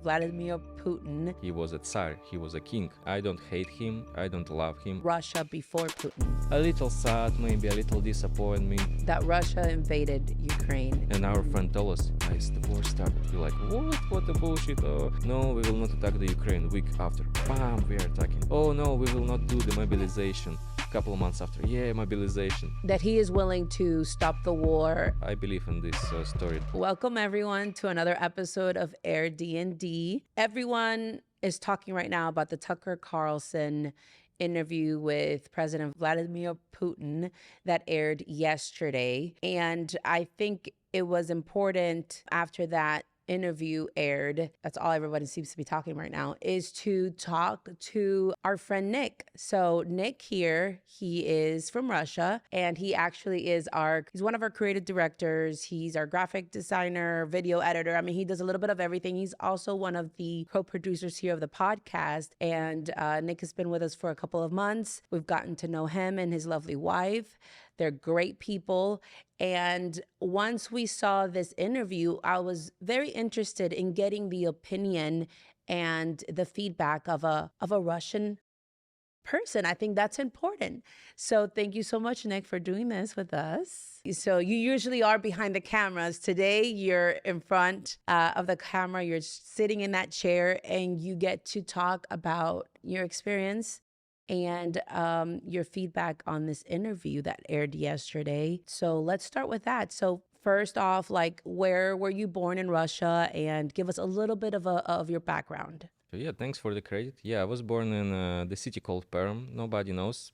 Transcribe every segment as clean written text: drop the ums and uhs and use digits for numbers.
Vladimir Putin. He was a Tsar, he was a king. I don't hate him, I don't love him. Russia before Putin. A little sad, maybe a little disappointment. That Russia invaded Ukraine. And our friend told us, guys, the war started. We're like, what? What a bullshit. Oh, no, we will not attack the Ukraine. Week after, bam, we are attacking. Oh no, we will not do the mobilization. Couple of months after, yeah, mobilization. That he is willing to stop the war. I believe in this story. Welcome everyone to another episode of Airdnd. Everyone is talking right now about the Tucker Carlson interview with President Vladimir Putin that aired yesterday. And I think it was important after that interview aired, that's all everybody seems to be talking right now, is to talk to our friend Nick. So Nick here, he is from Russia, and he actually is he's one of our creative directors. He's our graphic designer, video editor. I mean, he does a little bit of everything. He's also one of the co-producers here of the podcast. And Nick has been with us for a couple of months. We've gotten to know him and his lovely wife. They're great people. And once we saw this interview, I was very interested in getting the opinion and the feedback of a Russian person. I think that's important. So thank you so much, Nick, for doing this with us. So you usually are behind the cameras. Today, you're in front of the camera. You're sitting in that chair and you get to talk about your experience and your feedback on this interview that aired yesterday. So let's start with that. So first off, like, where were you born in Russia? And give us a little bit of your background. Yeah, thanks for the credit. Yeah, I was born in the city called Perm. Nobody knows,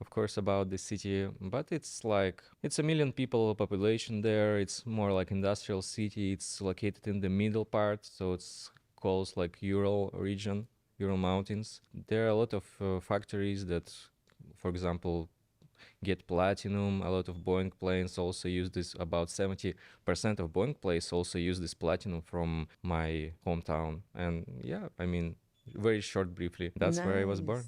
of course, about the city, but it's a million people population there. It's more like industrial city. It's located in the middle part, so it's called like Ural region. Ural Mountains. There are a lot of factories that, for example, get platinum. A lot of Boeing planes also use this. About 70% of Boeing planes also use this platinum from my hometown. And yeah, I mean, very short, briefly, that's where I was born.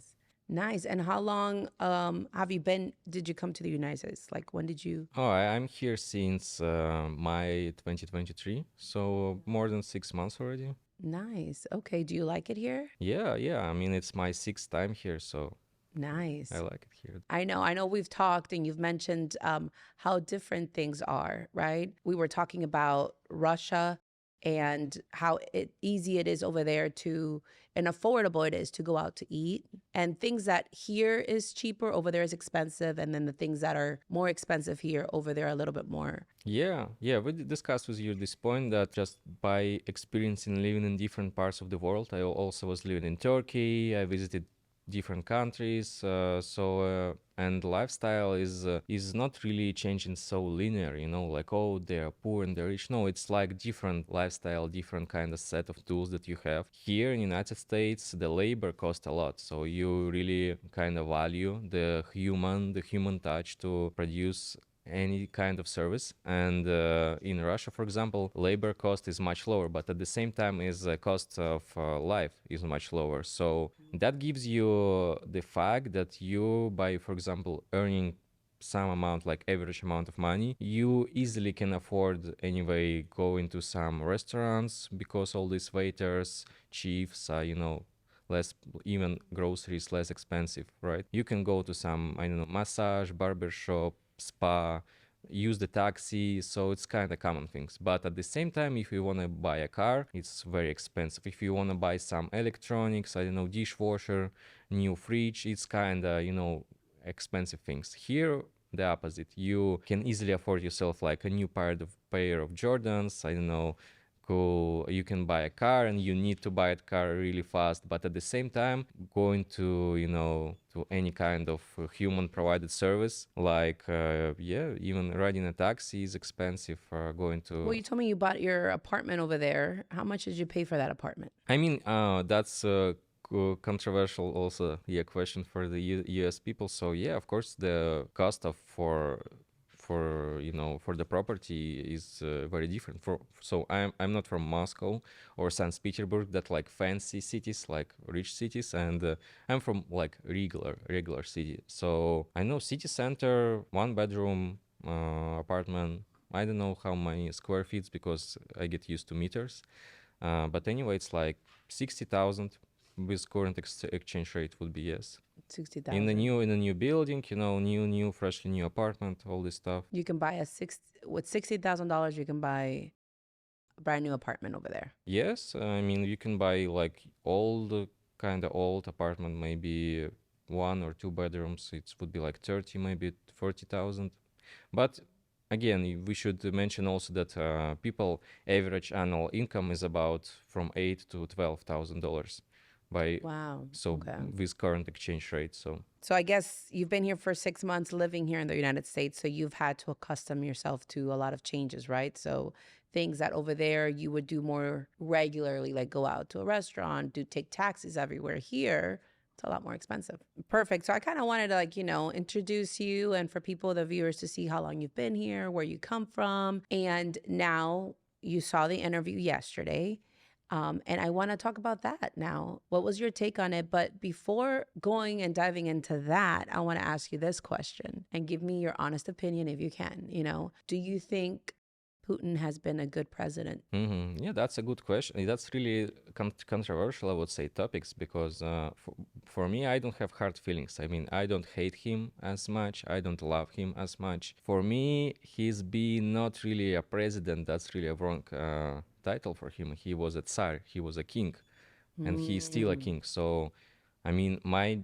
Nice. And how long did you come to the United States? Like, when did you? Oh, I'm here since May 2023, so more than 6 months already. Nice. Okay. Do you like it here? Yeah. I mean, it's my 6th time here, so nice. I like it here. I know we've talked and you've mentioned how different things are, right? We were talking about Russia and how easy it is over there and affordable it is to go out to eat. And things that here is cheaper, over there is expensive. And then the things that are more expensive here, over there are a little bit more. Yeah. We discussed with you this point that just by experiencing living in different parts of the world, I also was living in Turkey, I visited different countries, and lifestyle is not really changing so linear, like, oh, they're poor and they're rich. No, it's like different lifestyle, different kind of set of tools that you have. Here in the United States, the labor costs a lot, so you really kind of value the human touch to produce any kind of service. And in Russia, for example, labor cost is much lower, but at the same time is the cost of life is much lower. So that gives you the fact that you, by, for example, earning some amount, like average amount of money, you easily can afford anyway go into some restaurants, because all these waiters, chiefs are, less, even groceries less expensive, right? You can go to some, massage, barbershop, spa, use the taxi, so it's kind of common things. But at the same time, if you want to buy a car, it's very expensive. If you want to buy some electronics, dishwasher, new fridge, it's kind of, expensive things. Here, the opposite. You can easily afford yourself like a new pair of Jordans, cool. You can buy a car, and you need to buy a car really fast, but at the same time, going to to any kind of human provided service, like even riding a taxi is expensive. Going to Well, you told me you bought your apartment over there. How much did you pay for that apartment? I mean, that's controversial also, question for the US people. So yeah, of course, the cost of for the property is very different. So I'm not from Moscow or St. Petersburg, that like fancy cities, like rich cities, and I'm from like regular city. So I know city center, 1-bedroom apartment. I don't know how many square feet because I get used to meters. But anyway, it's like 60,000 with current exchange rate would be yes. 60,000. In a new building, new freshly new apartment, all this stuff. You can buy with $60,000. You can buy a brand new apartment over there. Yes, I mean you can buy like old kind of old apartment, maybe 1 or 2 bedrooms. It would be like 30, maybe 40,000. But again, we should mention also that people average annual income is about from $8,000 to $12,000 by Wow. so Okay. with current exchange rate. So I guess you've been here for 6 months living here in the United States. So you've had to accustom yourself to a lot of changes, right? So things that over there you would do more regularly, like go out to a restaurant, take taxis everywhere. Here, it's a lot more expensive. Perfect. So I kind of wanted to, introduce you and for people, the viewers, to see how long you've been here, where you come from. And now you saw the interview yesterday. And I want to talk about that now. What was your take on it? But before going and diving into that, I want to ask you this question and give me your honest opinion if you can. Do you think Putin has been a good president? Yeah, that's a good question. That's really controversial, I would say, topics because for me, I don't have hard feelings. I mean, I don't hate him as much. I don't love him as much. For me, he's been not really a president. That's really a wrong title for him. He was a Tsar. He was a king, and he's still a king. So, I mean, my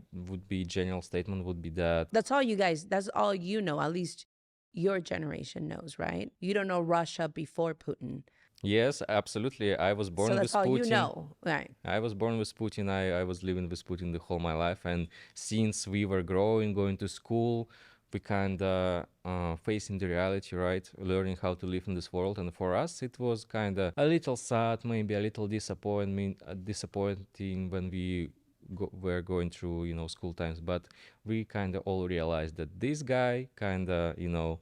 general statement would be that that's all you guys. That's all you know. At least your generation knows, right? You don't know Russia before Putin. Yes, absolutely. I was born So with that's all Putin. you know, right? I was born with Putin. I was living with Putin the whole my life. And since we were growing, going to school, we kind of facing the reality, right? Learning how to live in this world. And for us, it was kind of a little sad, maybe a little disappointing when we were going through, school times. But we kind of all realized that this guy kind of,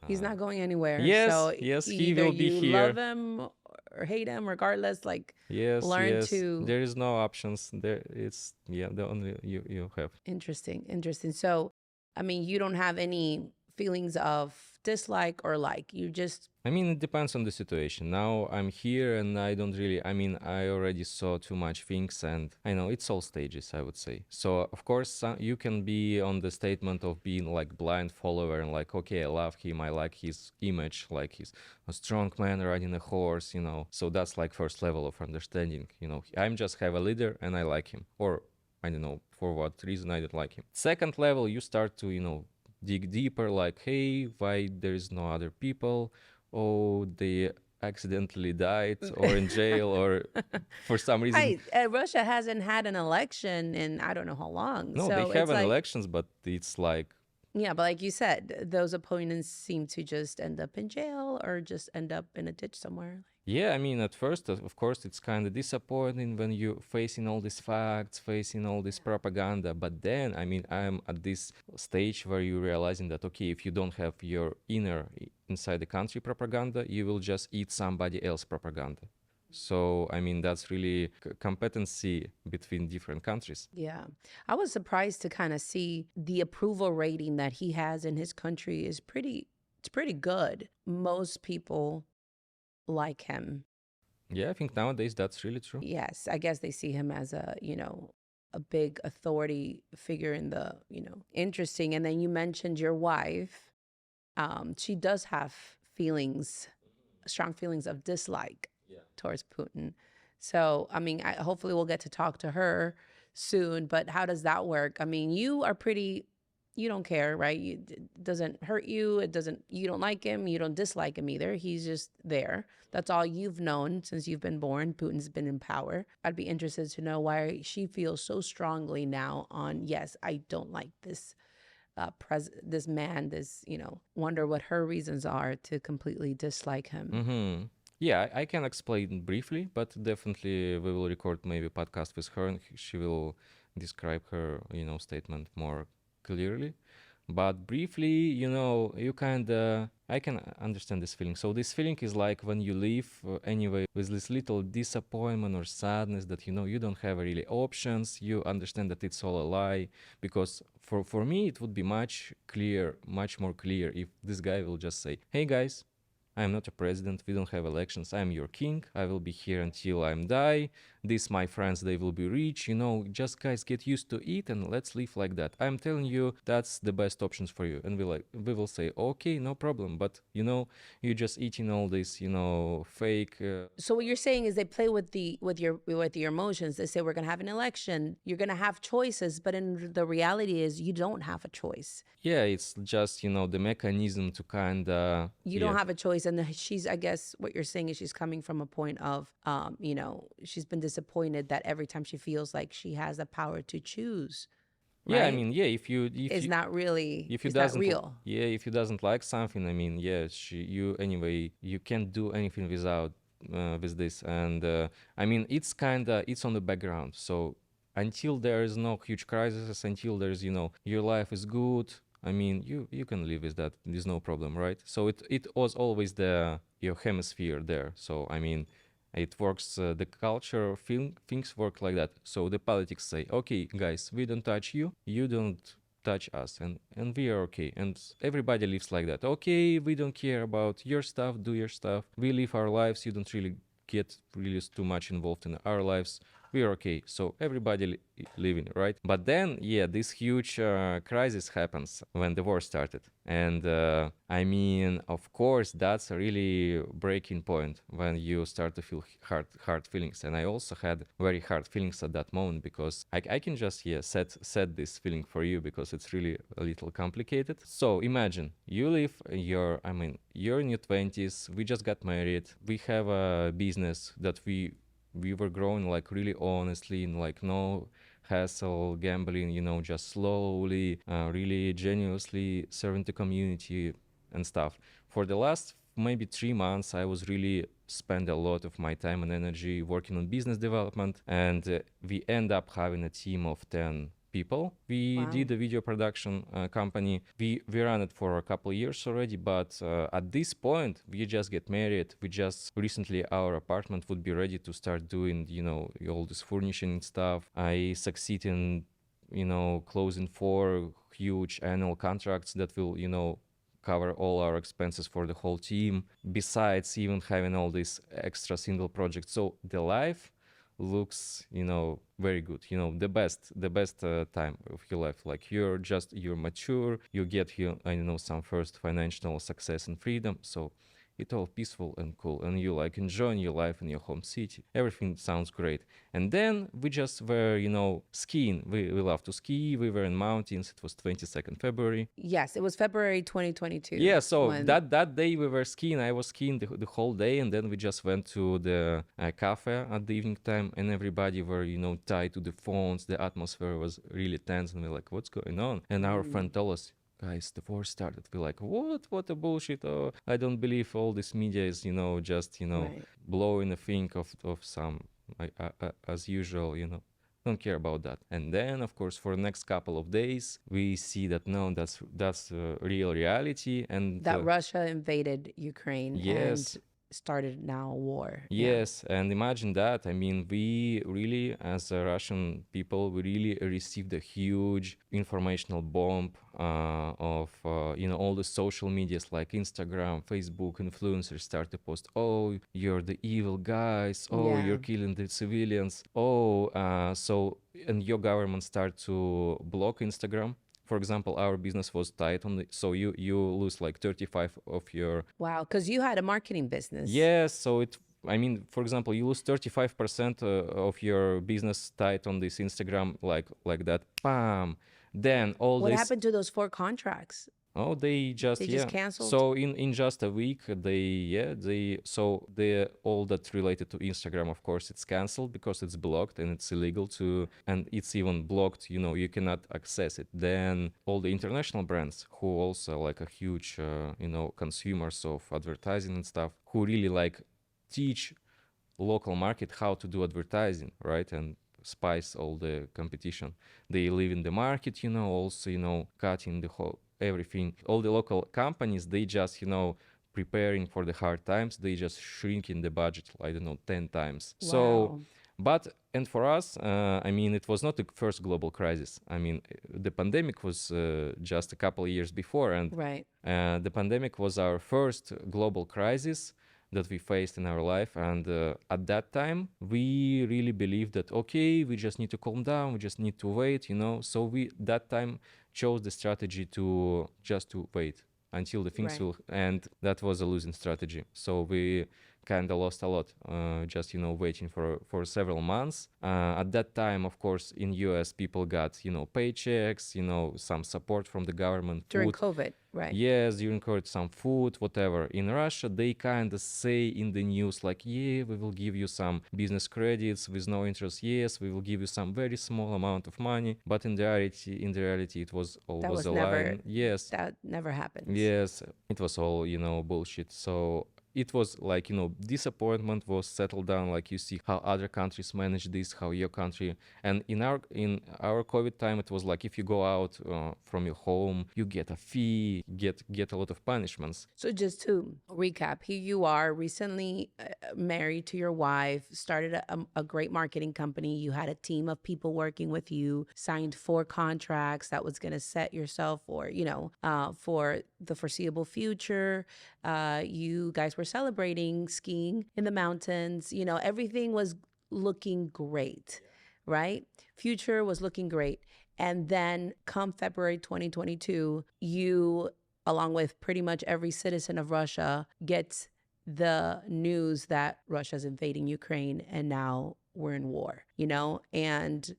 he's not going anywhere. Yes, so yes, he either will be you here. love him or hate him, regardless. Yes, learn yes. to. There is no options. There, it's the only you have. Interesting. So, I mean, you don't have any feelings of dislike or like. You just. I mean, it depends on the situation. Now I'm here and I don't really, I mean, I already saw too much things and I know it's all stages, I would say. So, of course, you can be on the statement of being like blind follower and like, okay, I love him, I like his image, like he's a strong man riding a horse, So that's like first level of understanding, I'm just have a leader and I like him. Or, I don't know, for what reason I don't like him. Second level, you start to, dig deeper, like, hey, why there is no other people? Oh, they accidentally died or in jail or for some reason. Hey, Russia hasn't had an election in I don't know how long. No, so they have it's elections, but it's like. Yeah, but like you said, those opponents seem to just end up in jail or just end up in a ditch somewhere. Yeah, I mean, at first, of course, it's kind of disappointing when you're facing all these facts, facing all this propaganda. But then, I mean, I'm at this stage where you're realizing that, okay, if you don't have your inner inside the country propaganda, you will just eat somebody else propaganda. So, I mean, that's really competency between different countries. Yeah. I was surprised to kind of see the approval rating that he has in his country it's pretty good. Most people like him. Yeah, I think nowadays that's really true. Yes, I guess they see him as a big authority figure in the, interesting. And then you mentioned your wife. She does have strong feelings of dislike towards Putin. So, I mean, hopefully we'll get to talk to her soon, but how does that work? I mean, you don't care, right? It doesn't hurt you. You don't like him. You don't dislike him either. He's just there. That's all you've known since you've been born. Putin's been in power. I'd be interested to know why she feels so strongly now on, yes, I don't like this this man, wonder what her reasons are to completely dislike him. Mm-hmm. Yeah, I can explain briefly, but definitely we will record maybe a podcast with her and she will describe her, statement more clearly. But briefly, I can understand this feeling. So this feeling is like when you live anyway with this little disappointment or sadness that, you don't have really options. You understand that it's all a lie. Because for me, it would be much more clear if this guy will just say, hey guys, I'm not a president. We don't have elections. I'm your king. I will be here until I'm die. These my friends, they will be rich. Just guys get used to it and let's live like that. I'm telling you, that's the best options for you. And we will say, okay, no problem. But you're just eating all this, fake. So what you're saying is they play with your emotions. They say we're going to have an election. You're going to have choices, but in the reality is you don't have a choice. Yeah, it's just the mechanism to kind of. You don't have a choice, and I guess what you're saying is she's coming from a point of, she's been disappointed that every time she feels like she has the power to choose. Yeah, right? I mean, yeah, if It's not really. if you It's not doesn't real. yeah, if you doesn't like something, I mean, yeah, you can't do anything without with this. And I mean, it's on the background. So until there is no huge crisis, until there's your life is good, I mean, you can live with that. There's no problem, right? So it was always your hemisphere there. So I mean, it works. The culture things work like that. So the politics say, okay, guys, we don't touch you. You don't touch us, and we are okay. And everybody lives like that. Okay, we don't care about your stuff. Do your stuff. We live our lives. You don't really get really too much involved in our lives. We are okay. So everybody living, right? But then, yeah, this huge crisis happens when the war started. And I mean, of course, that's a really breaking point when you start to feel hard feelings. And I also had very hard feelings at that moment because I can just, set this feeling for you because it's really a little complicated. So imagine you're in your 20s, we just got married, we have a business that we were growing like really honestly and like no hassle, gambling, just slowly, really genuinely serving the community and stuff. For the last maybe 3 months, I was really spend a lot of my time and energy working on business development, and we end up having a team of 10 people. We did a video production company. We ran it for a couple of years already, but at this point, we just get married. We just recently our apartment would be ready to start doing, all this furnishing stuff. I succeed in, closing 4 huge annual contracts that will, cover all our expenses for the whole team, besides even having all these extra single projects. So the life looks, very good, the best time of your life. Like you're mature, you get here, some first financial success and freedom. So it's all peaceful and cool, and you like enjoying your life in your home city. Everything sounds great. And then we just were, skiing. We love to ski. We were in mountains. It was 22nd February. Yes, it was February 2022. Yeah, so that day we were skiing. I was skiing the whole day, and then we just went to the cafe at the evening time, and everybody were, tied to the phones. The atmosphere was really tense, and we're like, what's going on? And our friend told us, guys, the war started. We're like, what a bullshit. Oh, I don't believe all this media is, just, Right. blowing a thing of some, as usual, don't care about that. And then, of course, for the next couple of days, we see that no, that's real reality. And That Russia invaded Ukraine yes. and started now a war. Yes, and imagine that. I mean, we really, as a Russian people, we really received a huge informational bomb of, all the social medias like Instagram, Facebook, influencers start to post, oh, you're the evil guys. Oh, Yeah. you're killing the civilians. Oh, and your government start to block Instagram. For example, our business was tied on so you lose like 35 of your. Wow, because you had a marketing business. Yes, so I mean, for example, you lose 35% of your business tied on this Instagram, like that. Bam. Then all What this. happened to those 4 contracts? Oh, they just canceled? So in just a week, all that related to Instagram, of course, it's canceled because it's blocked and it's illegal and it's even blocked. You cannot access it. Then all the international brands who also like a huge, consumers of advertising and stuff, who really like teach local market how to do advertising, right? And spice all the competition. They live in the market, also, cutting the whole everything. All the local companies, they just, preparing for the hard times, they just shrinking the budget, I don't know, 10 times. Wow. So But and for us, I mean, it was not the first global crisis. I mean, the pandemic was just a couple of years before, and Right. the pandemic was our first global crisis that we faced in our life. And at that time, we really believed that, okay, we just need to calm down, we just need to wait, you know. So we that time chose the strategy to just to wait until the things Right. will, and that was a losing strategy. So we kind of lost a lot, just, you know, waiting for several months. At that time, of course, in US, people got, you know, paychecks, you know, some support from the government, During food. COVID, right? Yes, during COVID, some food, whatever. In Russia, they kind of say in the news, like, yeah, we will give you some business credits with no interest. Yes, we will give you some very small amount of money. But in the reality, it was That always was a never, lie. Yes, that never happens. yes, it was all, you know, bullshit. So it was like, you know, disappointment was settled down, like you see how other countries manage this, how your country. And in our COVID time, it was like if you go out from your home, you get a fee, get a lot of punishments. So just to recap, here you are, recently married to your wife, started a great marketing company. You had a team of people working with you, signed 4 contracts that was going to set yourself for, you know, for the foreseeable future. You guys were celebrating, skiing in the mountains. You know, everything was looking great, right? Future was looking great. And then come February 2022, you, along with pretty much every citizen of Russia, gets the news that Russia's invading Ukraine and now we're in war, you know? And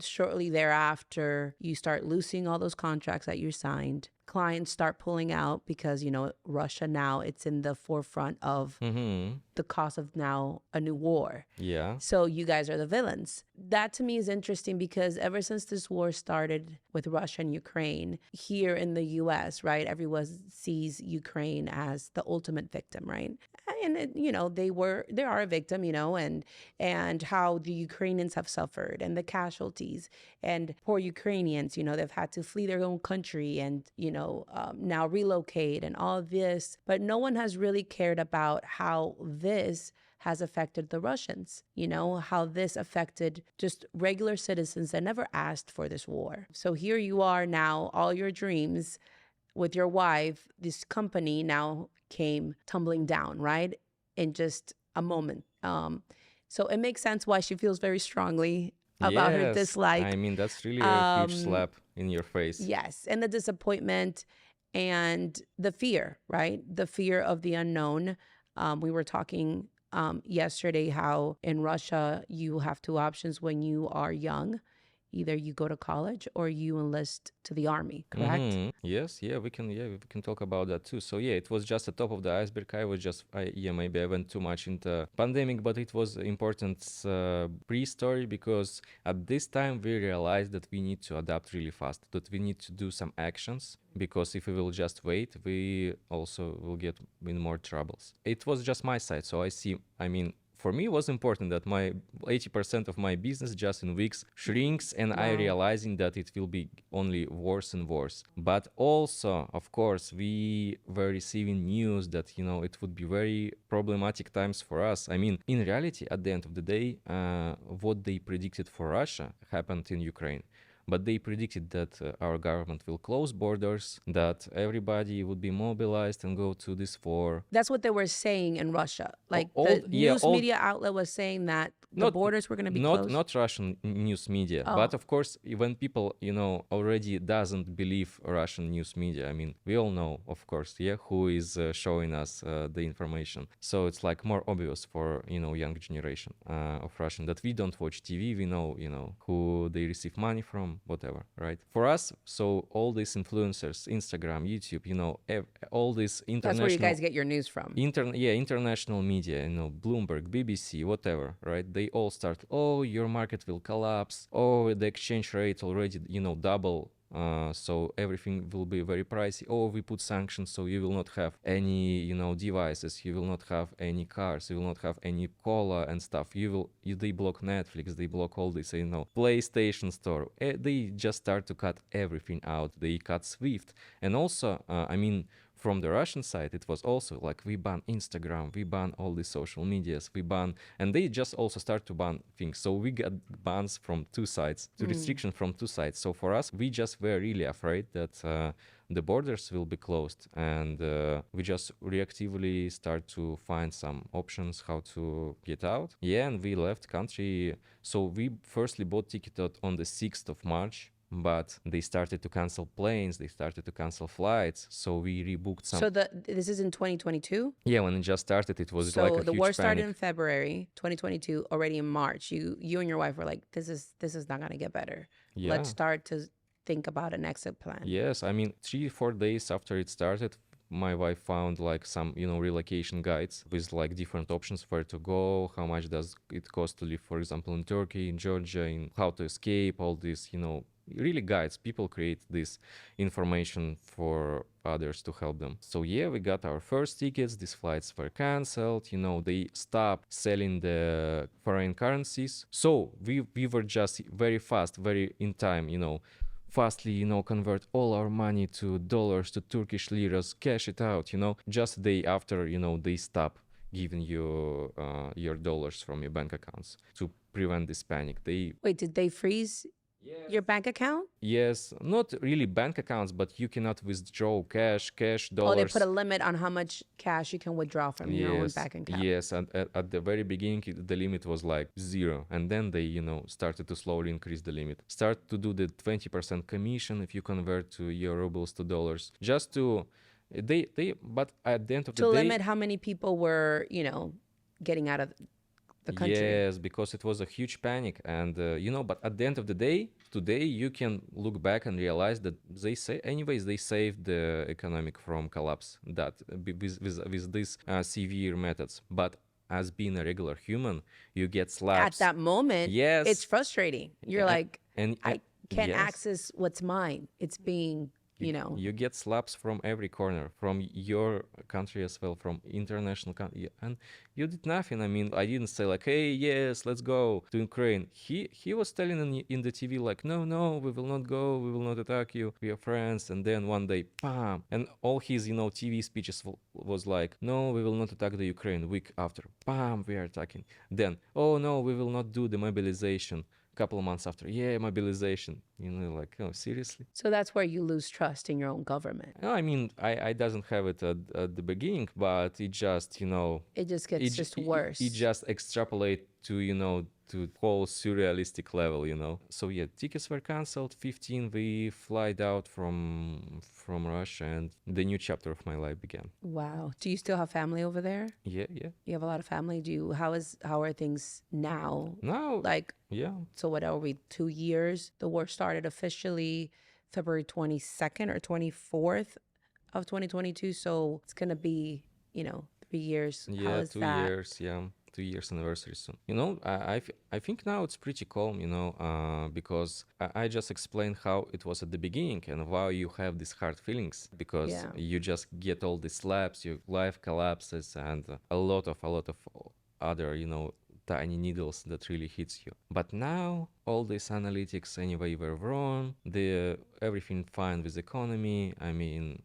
shortly thereafter, you start losing all those contracts that you signed. Clients start pulling out because, you know, Russia now, it's in the forefront of the cost of now a new war. Yeah. So you guys are the villains. That to me is interesting because ever since this war started with Russia and Ukraine, here in the US, right, everyone sees Ukraine as the ultimate victim, right? And it, you know, they are a victim, you know, and how the Ukrainians have suffered and the casualties and poor Ukrainians, you know, they've had to flee their own country and, you know, now relocate and all this. But no one has really cared about how this has affected the Russians, you know, how this affected just regular citizens that never asked for this war. So here you are now, all your dreams with your wife, this company now came tumbling down, right? In just a moment. So it makes sense why she feels very strongly about her Yes, dislike. I mean, that's really a huge slap in your face. Yes, and the disappointment and the fear, right? The fear of the unknown. We were talking yesterday how in Russia you have 2 options when you are young. Either you go to college or you enlist to the army, correct? Yes, we can talk about that too. So yeah, it was just the top of the iceberg. Maybe I went too much into pandemic, but it was important pre-story because at this time we realized that we need to adapt really fast, that we need to do some actions because if we will just wait, we also will get in more troubles. It was just my side, so for me, it was important that my 80% of my business just in weeks shrinks, and I realizing that it will be only worse and worse. But also, of course, we were receiving news that, you know, it would be very problematic times for us. I mean, in reality, at the end of the day, what they predicted for Russia happened in Ukraine. But they predicted that our government will close borders, that everybody would be mobilized and go to this war. That's what they were saying in Russia. Like Old- the yeah, news old- media outlet was saying that the Not- borders were going to be closed. Not Russian news media, Oh. but of course, when people, you know, already doesn't believe Russian news media, I mean, we all know, of course, who is showing us the information. So it's like more obvious for, you know, young generation of Russian that we don't watch TV. We know, you know, who they receive money from, whatever, right? For us, so all these influencers, Instagram, YouTube, you know, all this international. That's where you guys get your news from. International media, you know, Bloomberg, BBC, whatever, right? They all start, oh, your market will collapse. Oh, the exchange rate already, you know, double. So everything will be very pricey. Oh, we put sanctions, so you will not have any, you know, devices. You will not have any cars. You will not have any cola and stuff. They block Netflix. They block all this, you know, PlayStation Store. They just start to cut everything out. They cut Swift, and also, from the Russian side, it was also like we ban Instagram, we ban all the social medias, we ban, and they just also start to ban things. So we got bans from two sides, to restriction from two sides. So for us, we just were really afraid that the borders will be closed, and we just reactively start to find some options how to get out. Yeah, and we left country. So we firstly bought ticket on the 6th of March, but they started to cancel planes, they started to cancel flights, so we rebooked some. So this is in 2022? Yeah, when it just started, it was So like a the huge war started panic. in February 2022. Already in March, you and your wife were like, this is not gonna get better. Yeah. Let's start to think about an exit plan. Yes, I mean 3-4 days after it started, my wife found like some relocation guides with like different options where to go, how much does it cost to live, for example, in Turkey, in Georgia, in how to escape, all this, really guides. People create this information for others to help them. So yeah, we got our first tickets. These flights were canceled. They stopped selling the foreign currencies. So we were just very fast, very in time, fastly, convert all our money to dollars, to Turkish liras, cash it out, just a day after, they stop giving you your dollars from your bank accounts to prevent this panic. Wait, did they freeze your bank account? Yes, not really bank accounts, but you cannot withdraw cash, Oh, dollars. they put a limit on how much cash you can withdraw from your own Yes, bank account. yes, and at the very beginning, the limit was like 0, and then they, started to slowly increase the limit. Start to do the 20% commission if you convert to your rubles to dollars, just to but at the end of the To day, limit how many people were, getting out of the country. yes, because it was a huge panic, and but at the end of the day, today you can look back and realize that they saved the economic from collapse with these severe methods. But as being a regular human, you get slaps At that moment, Yes, it's frustrating. You're like, and I can't yes. access what's mine. It's being, You get slaps from every corner, from your country as well, from international country, and you did nothing. I mean, I didn't say like, "Hey, yes, let's go to Ukraine." He was telling in the TV like, "No, we will not go. We will not attack you. We are friends." And then one day, bam, and all his TV speeches was like, "No, we will not attack the Ukraine." Week after, bam, we are attacking. Then, "Oh no, we will not do the mobilization." Couple of months after, yeah, mobilization, like, oh, seriously? So that's where you lose trust in your own government. No, I mean, I doesn't have it at the beginning, but it just, it just gets just worse. It just extrapolate to, to whole surrealistic level, So yeah, tickets were canceled. 15, we flied out from Russia, and the new chapter of my life began. Wow. Do you still have family over there? Yeah. You have a lot of family. How are things now? Now, like, yeah. So what are we, 2 years? The war started officially February 22nd or 24th of 2022. So it's going to be, 3 years. Yeah, How is 2 that? years. Yeah. 2 years anniversary soon. I think now it's pretty calm, because I just explained how it was at the beginning and why you have these hard feelings, because you just get all these slaps, your life collapses, and a lot of other, tiny needles that really hits you. But now all these analytics anyway were wrong. Everything fine with economy. I mean,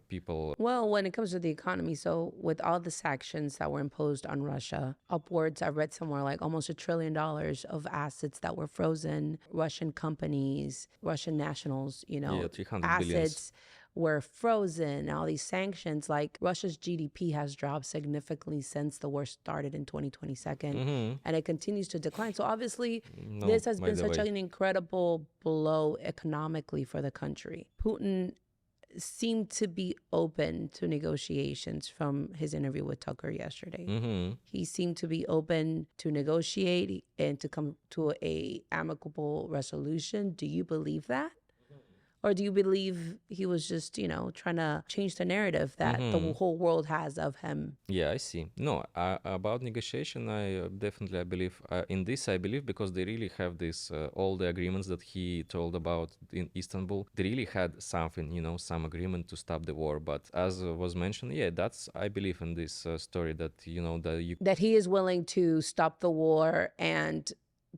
people. Well, when it comes to the economy, so with all the sanctions that were imposed on Russia, upwards, I read somewhere like almost $1 trillion of assets that were frozen. Russian companies, Russian nationals, 300 assets. billions. Were frozen. All these sanctions, like Russia's GDP has dropped significantly since the war started in 2022, and it continues to decline. So obviously, this has been such an incredible blow economically for the country. Putin seemed to be open to negotiations from his interview with Tucker yesterday. He seemed to be open to negotiate and to come to a amicable resolution. Do you believe that? Or do you believe he was just, trying to change the narrative that the whole world has of him? Yeah, I see. No, about negotiation, I definitely believe in this. I believe because they really have this, all the agreements that he told about in Istanbul. They really had something, some agreement to stop the war. But as was mentioned, yeah, I believe in this story that, that he is willing to stop the war and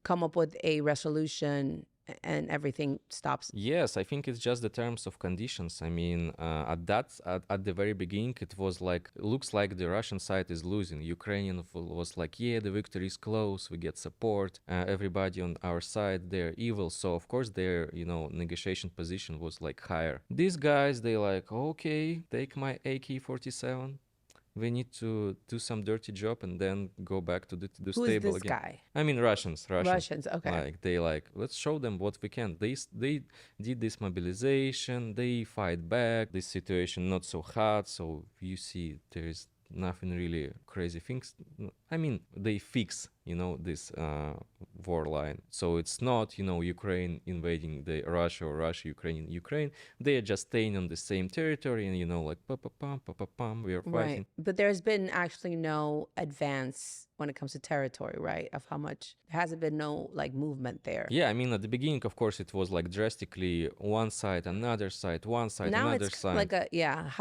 come up with a resolution and everything stops? Yes, I think it's just the terms of conditions. I mean, at the very beginning, it was like looks like the Russian side is losing. Ukrainian was like, yeah, the victory is close. We get support. Everybody on our side, they're evil. So of course their negotiation position was like higher. These guys, they like, okay, take my AK-47. We need to do some dirty job and then go back to the Who is stable this again. guy? I mean Russians. Russians, okay. Like they like let's show them what we can. They did this mobilization. They fight back. This situation not so hard. So you see there is nothing really crazy things. I mean they fix this war line. So it's not Ukraine invading the Russia or Russia Ukraine. They are just staying on the same territory and like pam we are fighting. Right. But there's been actually no advance when it comes to territory, right? Of how much there hasn't been no like movement there. Yeah, I mean at the beginning of course it was like drastically one side, another side, one side, Now another it's side. like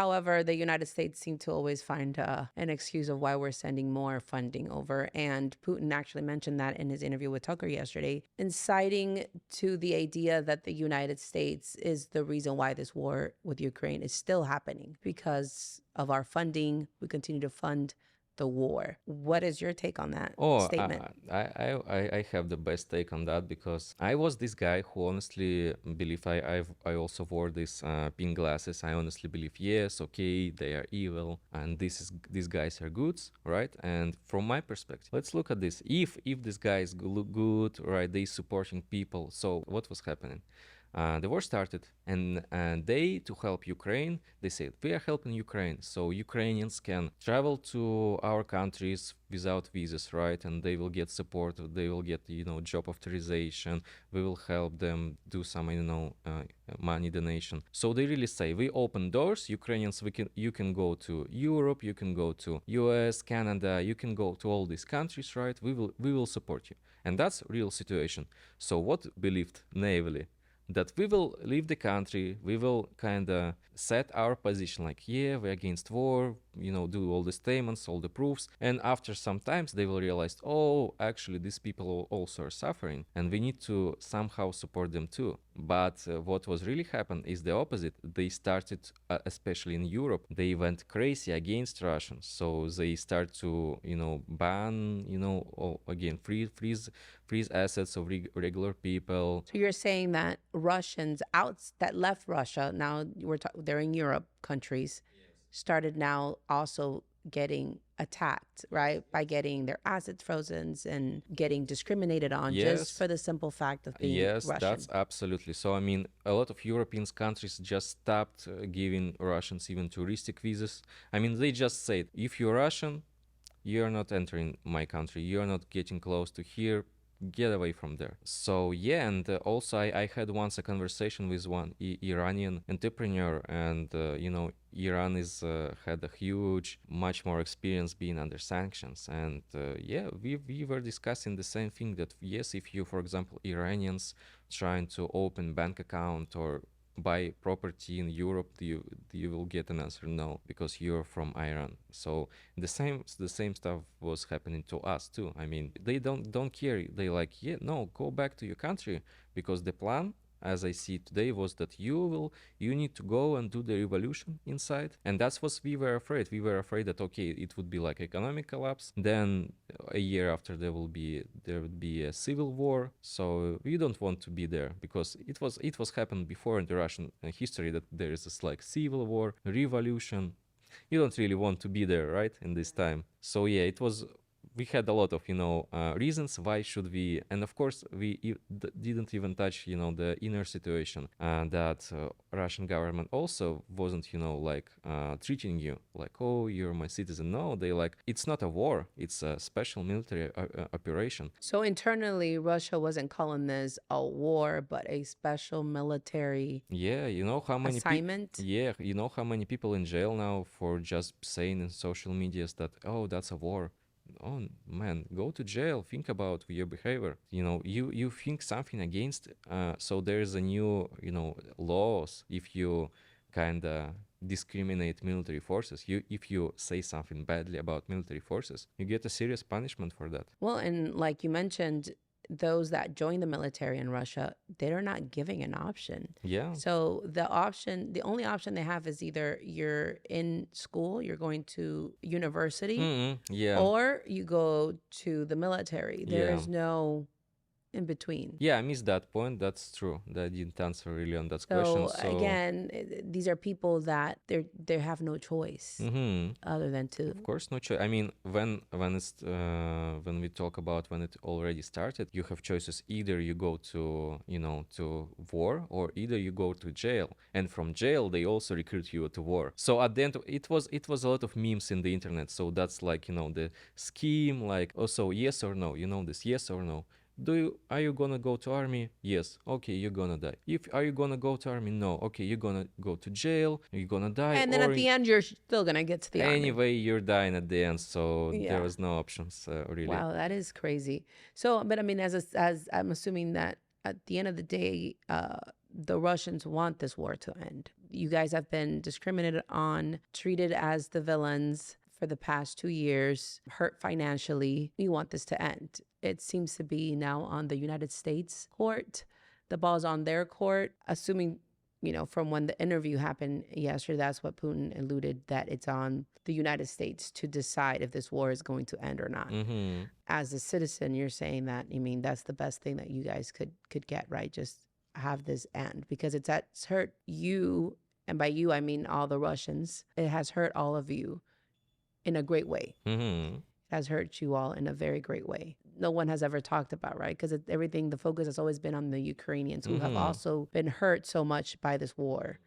however, the United States seem to always find an excuse of why we're sending more funding over. And Putin actually mentioned that in his interview with Tucker yesterday, inciting to the idea that the United States is the reason why this war with Ukraine is still happening. Because of our funding, we continue to fund the war. What is your take on that statement? I have the best take on that because I was this guy who honestly believe I also wore these pink glasses. I honestly believe yes, okay, they are evil and these guys are good, right? And from my perspective, let's look at this. If these guys look good, right, they supporting people. So what was happening? The war started, and they, to help Ukraine, they said, we are helping Ukraine, so Ukrainians can travel to our countries without visas, right? And they will get support, they will get, job authorization, we will help them do some, money donation. So they really say, we open doors, Ukrainians, you can go to Europe, you can go to US, Canada, you can go to all these countries, right? We will support you. And that's real situation. So what believed naively? That we will leave the country, we will kind of set our position like, yeah, we're against war, do all the statements, all the proofs. And after some times, they will realize, oh, actually, these people also are suffering and we need to somehow support them too. But what was really happened is the opposite. They started, especially in Europe, they went crazy against Russians. So they start to, ban, again, freeze assets of regular people. So you're saying that Russians that left Russia, now they're in Europe countries, started now also getting attacked, right? By getting their assets frozen and getting discriminated on just for the simple fact of being Russian. Yes, that's absolutely. So, I mean, a lot of European countries just stopped giving Russians even touristic visas. I mean, they just said, if you're Russian, you're not entering my country. You're not getting close to here. Get away from there. So yeah, and also I had once a conversation with one Iranian entrepreneur, and Iran is had a huge, much more experience being under sanctions, and yeah, we were discussing the same thing, that yes, if you, for example, Iranians trying to open bank account or buy property in Europe, you will get an answer no, because you're from Iran. So the same stuff was happening to us too. I mean, they don't care. They like, yeah, no, go back to your country, because the plan, as I see today, was that you need to go and do the revolution inside. And that's what we were afraid. We were afraid that, okay, it would be like economic collapse. Then a year after there would be a civil war. So we don't want to be there, because it was happened before in the Russian history that there is this like civil war, revolution. You don't really want to be there, right, in this time. So yeah, we had a lot of reasons why should we, and of course we didn't even touch the inner situation, that Russian government also wasn't like treating you like, oh, you're my citizen. No, they like, it's not a war, it's a special military operation. So internally, Russia wasn't calling this a war, but a special military how many assignment. You know how many people in jail now for just saying in social medias that, oh, that's a war. Oh man, go to jail. Think about your behavior. You think something against. So there's a new laws if you kind of discriminate military forces. If you say something badly about military forces, you get a serious punishment for that. Well, and like you mentioned, those that join the military in Russia, they're not giving an option. Yeah. So the only option they have is either you're in school, you're going to university, Yeah. or you go to the military. There Yeah. is no in between. Yeah, I missed that point. That's true. That didn't answer really on that question. So So again, these are people that they have no choice other than to. of course, no choice. I mean, when we talk about when it already started, you have choices. Either you go to to war, or either you go to jail. And from jail, they also recruit you to war. So at the end, it was a lot of memes in the internet. So that's like the scheme, like also yes or no. This yes or no. Are you gonna go to army? Yes. Okay, you're gonna die. Are you gonna go to army? No. Okay, you're gonna go to jail. You're gonna die. And then at the end, you're still gonna get to the army. Anyway, you're dying at the end, so Yeah. there was no options really. Wow, that is crazy. So, but I mean, as I'm assuming that at the end of the day, the Russians want this war to end. You guys have been discriminated on, treated as the villains for the past 2 years, hurt financially. You want this to end. It seems to be now on the United States court. The ball's on their court, assuming, from when the interview happened yesterday, that's what Putin alluded, that it's on the United States to decide if this war is going to end or not. As a citizen, you're saying that, that's the best thing that you guys could get, right? Just have this end, because it's hurt you, and by you, I mean all the Russians. It has hurt all of you in a great way. It has hurt you all in a very great way. No one has ever talked about, right? Because the focus has always been on the Ukrainians, who have also been hurt so much by this war.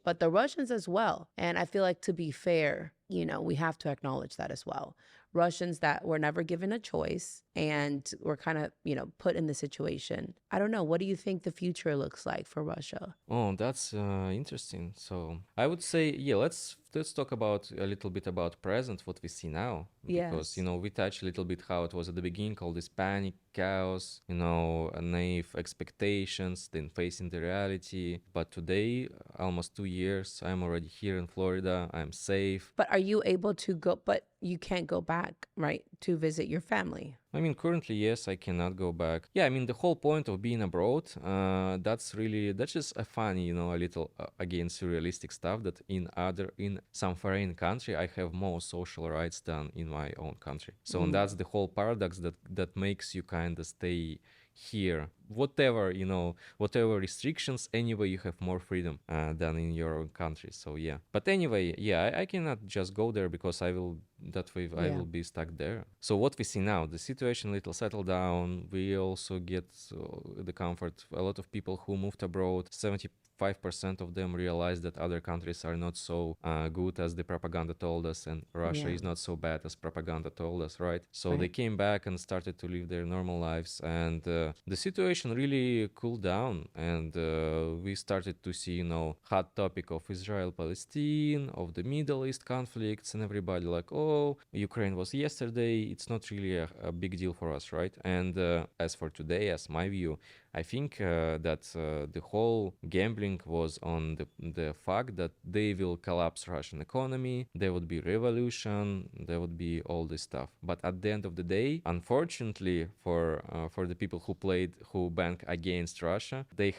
But the Russians as well. And I feel like, to be fair, we have to acknowledge that as well. Russians that were never given a choice and were kind of, put in the situation. I don't know. What do you think the future looks like for Russia? Oh, that's interesting. So I would say, yeah, let's talk about a little bit about present, what we see now. Because, Yes. we touched a little bit how it was at the beginning, all this panic, chaos, naive expectations, then facing the reality. But today, almost 2 years, I'm already here in Florida. I'm safe. But are you able to go, but you can't go back, right, to visit your family? I mean, currently, yes, I cannot go back. Yeah, I mean, the whole point of being abroad, that's just a funny, a little, again, surrealistic stuff, that in some foreign country, I have more social rights than in my own country. So and that's the whole paradox that makes you kind of stay here. Whatever restrictions, anyway, you have more freedom than in your own country. So yeah, but anyway, yeah, I cannot just go there, because I will be stuck there. So what we see now, the situation a little settled down. We also get the comfort. A lot of people who moved abroad, 75% of them realize that other countries are not so good as the propaganda told us, and Russia is not so bad as propaganda told us, right? So they came back and started to live their normal lives, and the situation really cooled down, and we started to see, hot topic of Israel-Palestine, of the Middle East conflicts, and everybody like, oh, Ukraine was yesterday. It's not really a big deal for us, right? And as for today, as my view, I think that the whole gambling was on the fact that they will collapse Russian economy, there would be revolution, there would be all this stuff. But at the end of the day, unfortunately for the people who bank against Russia, we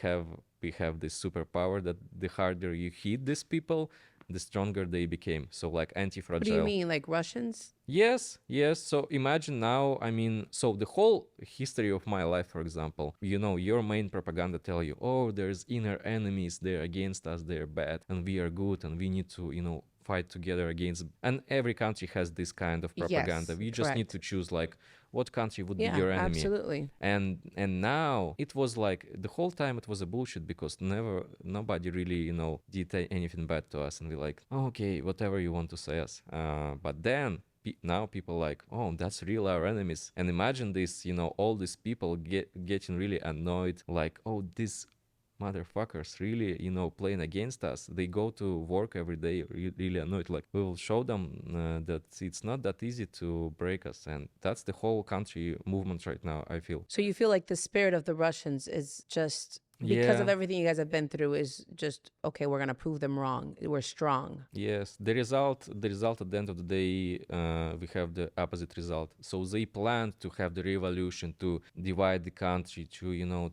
have this superpower that the harder you hit these people, the stronger they became. So like anti-fragile. What do you mean, like Russians? Yes. So imagine now, so the whole history of my life, for example, your main propaganda tell you, oh, there's inner enemies, they're against us, they're bad, and we are good, and we need to, fight together against. And every country has this kind of propaganda. Yes, We just need to choose like what country would be Yeah, your enemy. absolutely. And now it was like the whole time it was a bullshit, because nobody really did anything bad to us, and we're like, oh, okay, whatever you want to say us. But then now people like, oh, that's real our enemies. And imagine this, all these people getting really annoyed, like, oh, these motherfuckers really playing against us. They go to work every day really annoyed, like, we will show them that it's not that easy to break us. And that's the whole country movement right now, I feel. So you feel like the spirit of the Russians is just because of Yeah. everything you guys have been through is just, okay, we're going to prove them wrong. We're strong. Yes, the result at the end of the day, we have the opposite result. So they planned to have the revolution, to divide the country, to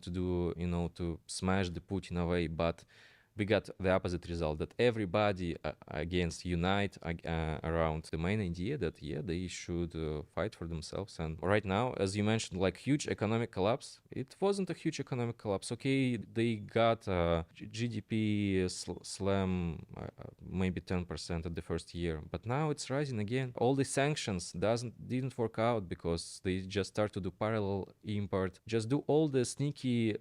to do to smash the Putin away, but we got the opposite result, that everybody against unite around the main idea that they should fight for themselves. And right now, as you mentioned, like huge economic collapse, it wasn't a huge economic collapse. Okay, they got GDP slam maybe 10% at the first year, but now it's rising again. All the sanctions didn't work out because they just start to do parallel import, just do all the sneaky,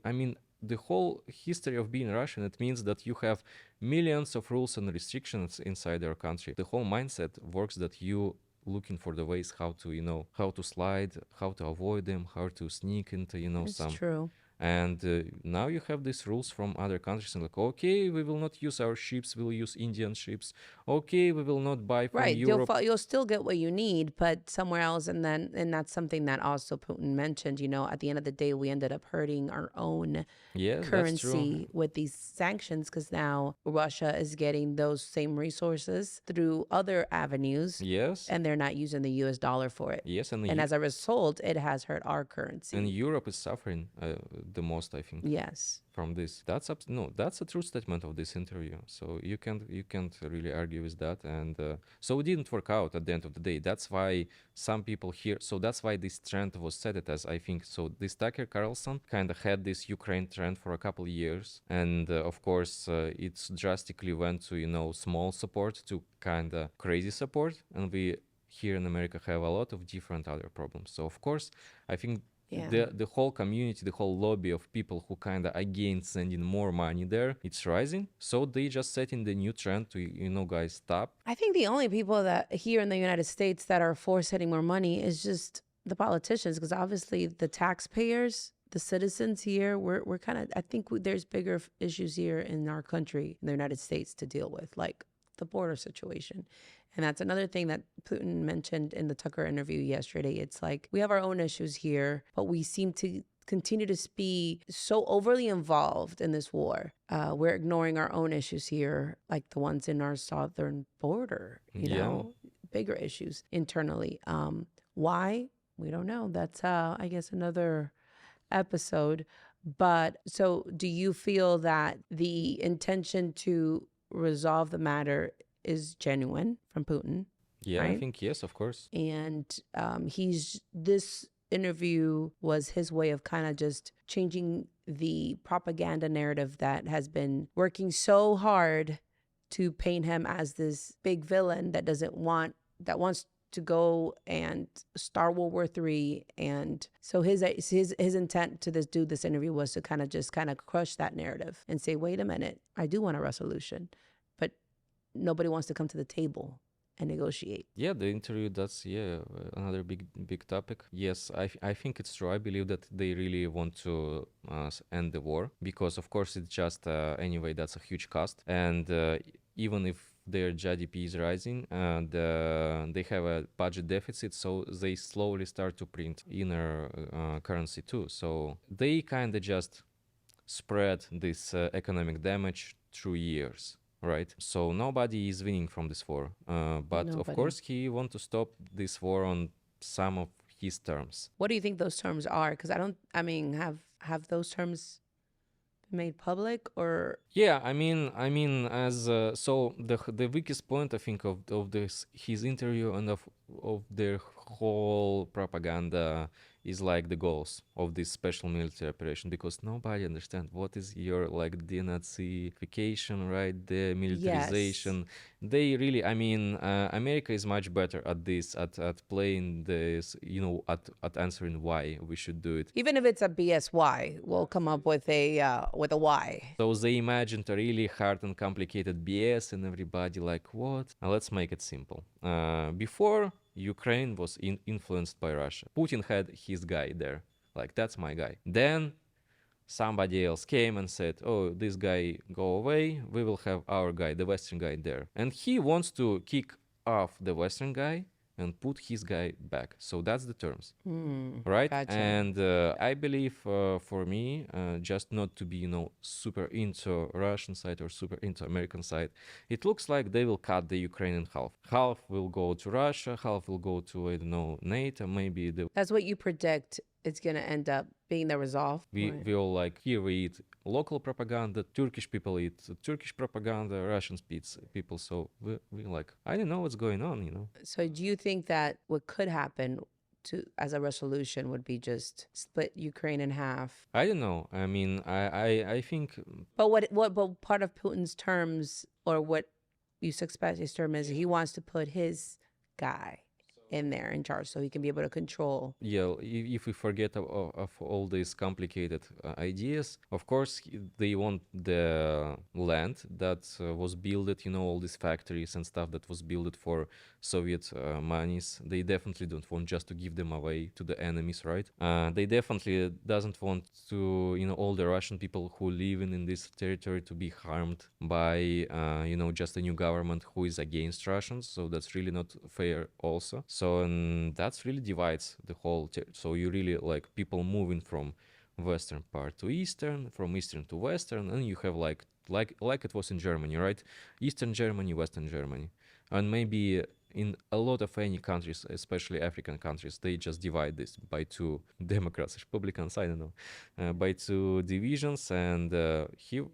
the whole history of being Russian, it means that you have millions of rules and restrictions inside your country. The whole mindset works that you looking for the ways how to, how to slide, how to avoid them, how to sneak into, It's some. true. And now you have these rules from other countries and like, okay, we will not use our ships, we'll use Indian ships. Okay, we will not buy from Right. Europe. You'll still get what you need, but somewhere else. And that's something that also Putin mentioned, at the end of the day, we ended up hurting our own Yes, that's true. currency with these sanctions because now Russia is getting those same resources through other avenues. Yes. And they're not using the US dollar for it. Yes, and as a result, it has hurt our currency. And Europe is suffering the most, I think. Yes. From this, that's a true statement of this interview. So you can't really argue with that. And so it didn't work out at the end of the day. That's why some people here. So that's why this trend was set it as, I think. So this Tucker Carlson kind of had this Ukraine trend for a couple of years, and of course it's drastically went to small support to kind of crazy support, and we here in America have a lot of different other problems. So of course, I think the whole community, the whole lobby of people who kind of against sending more money there, it's rising. So they just setting the new trend to, guys, stop. I think the only people that here in the United States that are for sending more money is just the politicians, because obviously the taxpayers, the citizens here, we're kind of, I think there's bigger issues here in our country, in the United States, to deal with, like the border situation. And that's another thing that Putin mentioned in the Tucker interview yesterday. It's like, we have our own issues here, but we seem to continue to be so overly involved in this war. We're ignoring our own issues here, like the ones in our southern border, you know, bigger issues internally. Why? We don't know. That's, I guess, another episode. But so do you feel that the intention to resolve the matter is genuine from Putin? Yeah, right? I think yes, of course. And this interview was his way of kind of just changing the propaganda narrative that has been working so hard to paint him as this big villain that wants to go and start World War III. And so his intent to do this interview was to kind of crush that narrative and say, wait a minute, I do want a resolution, but nobody wants to come to the table and negotiate. Yeah, the interview, that's another big topic. Yes, I think it's true. I believe that they really want to end the war because, of course, it's just anyway, that's a huge cost. And even if their GDP is rising and they have a budget deficit, so they slowly start to print inner currency too. So they kind of just spread this economic damage through years. Right, so nobody is winning from this war, but Nobody. Of course he wants to stop this war on some of his terms. What do you think those terms are? Because have those terms been made public or? Yeah, I mean, as so the weakest point I think of this his interview and of their whole propaganda is like the goals of this special military operation, because nobody understands what is your like denazification, right? The militarization. Yes. They really, America is much better at this, at playing this, at answering why we should do it. Even if it's a BSY, we'll come up with a Y. So they imagined a really hard and complicated BS, and everybody like, what? Let's make it simple. Before, Ukraine was influenced by Russia. Putin had his guy there. Like, that's my guy. Then somebody else came and said, oh, this guy go away. We will have our guy, the Western guy there. And he wants to kick off the Western guy and put his guy back. So that's the terms. Mm, Right. gotcha. And I believe for me, just not to be, super into Russian side or super into American side, it looks like they will cut the Ukraine in half. Half will go to Russia, half will go to, I don't know, NATO. Maybe That's what you predict it's going to end up being the resolve. we all like, here we eat local propaganda, Turkish people eat Turkish propaganda, Russians people. So we like, I don't know what's going on. So do you think that what could happen as a resolution would be just split Ukraine in half? I don't know. I mean, I think. But but part of Putin's terms, or what you suspect his term is, he wants to put his guy in there in charge so he can be able to control. Yeah, if we forget of all these complicated ideas, of course they want the land that was built, all these factories and stuff that was built for Soviet monies. They definitely don't want just to give them away to the enemies, right? They definitely doesn't want to, all the Russian people who live in this territory to be harmed by, just a new government who is against Russians. So that's really not fair also. So, and that's really divides the whole so you really like people moving from western part to eastern, from eastern to western, and you have like it was in Germany, right? Eastern Germany, Western Germany, and maybe in a lot of any countries, especially African countries, they just divide this by two Democrats, Republicans, I don't know, by two divisions, and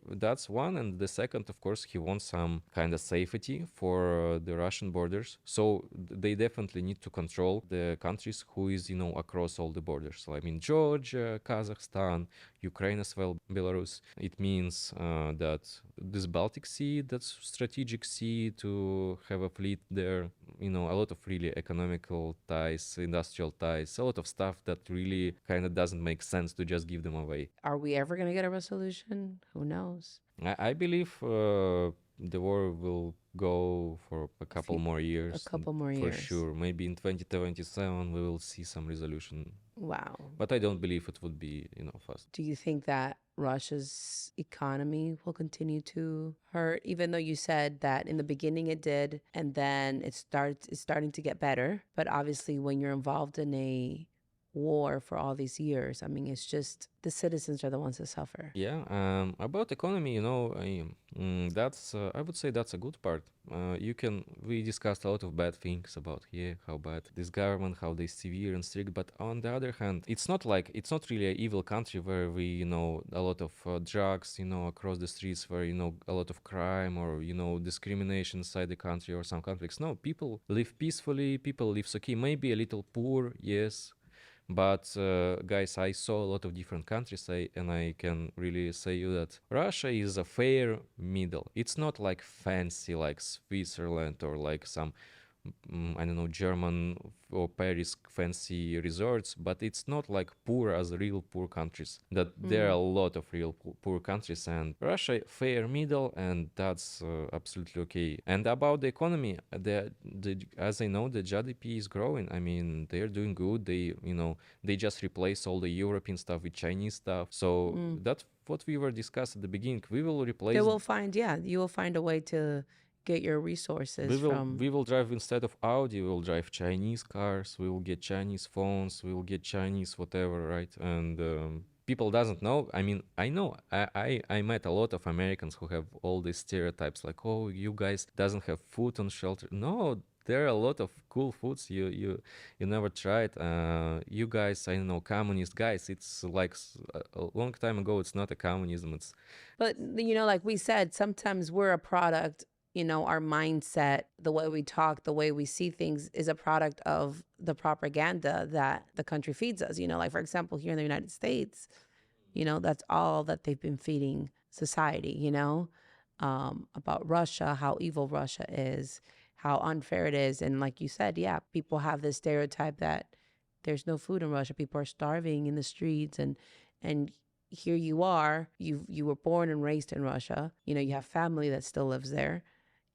that's one. And the second, of course, he wants some kind of safety for the Russian borders. So they definitely need to control the countries who is, across all the borders. So I mean, Georgia, Kazakhstan, Ukraine as well, Belarus. It means that this Baltic Sea, that's strategic sea, to have a fleet there, a lot of really economical ties, industrial ties, a lot of stuff that really kind of doesn't make sense to just give them away. Are we ever going to get a resolution? Who knows? I believe the war will go for a couple more years. A couple more for years. sure. Maybe in 2027 we will see some resolution. Wow. But I don't believe it would be, fast. Do you think that Russia's economy will continue to hurt, even though you said that in the beginning it did, and then it's starting to get better? But obviously, when you're involved in a war for all these years, I mean, it's just the citizens are the ones that suffer. Yeah. About economy, that's I would say that's a good part. We discussed a lot of bad things about how bad this government, how they severe and strict. But on the other hand, it's not really an evil country where we, a lot of drugs, across the streets, where, a lot of crime or, discrimination inside the country or some conflicts. No, people live peacefully, people live okay, maybe a little poor, yes. But guys, I saw a lot of different countries, and I can really say you that Russia is a fair middle. It's not like fancy like Switzerland or like some I don't know, German or Paris fancy resorts, but it's not like poor as real poor countries. That there are a lot of real poor countries, and Russia fair middle, and that's absolutely okay. And about the economy, as I know, the GDP is growing. I mean, they're doing good. They just replace all the European stuff with Chinese stuff. So that's what we were discussing at the beginning. We will replace. You will find a way to get your resources we will drive, instead of Audi, we will drive Chinese cars, we will get Chinese phones, we will get Chinese whatever, right? And people doesn't know. I mean, I know I met a lot of Americans who have all these stereotypes like, oh, you guys doesn't have food and shelter. No, there are a lot of cool foods you never tried. You guys, I don't know, communist guys, it's like a long time ago. It's not a communism. It's But like we said, sometimes we're a product. Our mindset, the way we talk, the way we see things is a product of the propaganda that the country feeds us. Like, for example, here in the United States, that's all that they've been feeding society, about Russia, how evil Russia is, how unfair it is. And like you said, yeah, people have this stereotype that there's no food in Russia. People are starving in the streets, and here you are, you were born and raised in Russia. You have family that still lives there.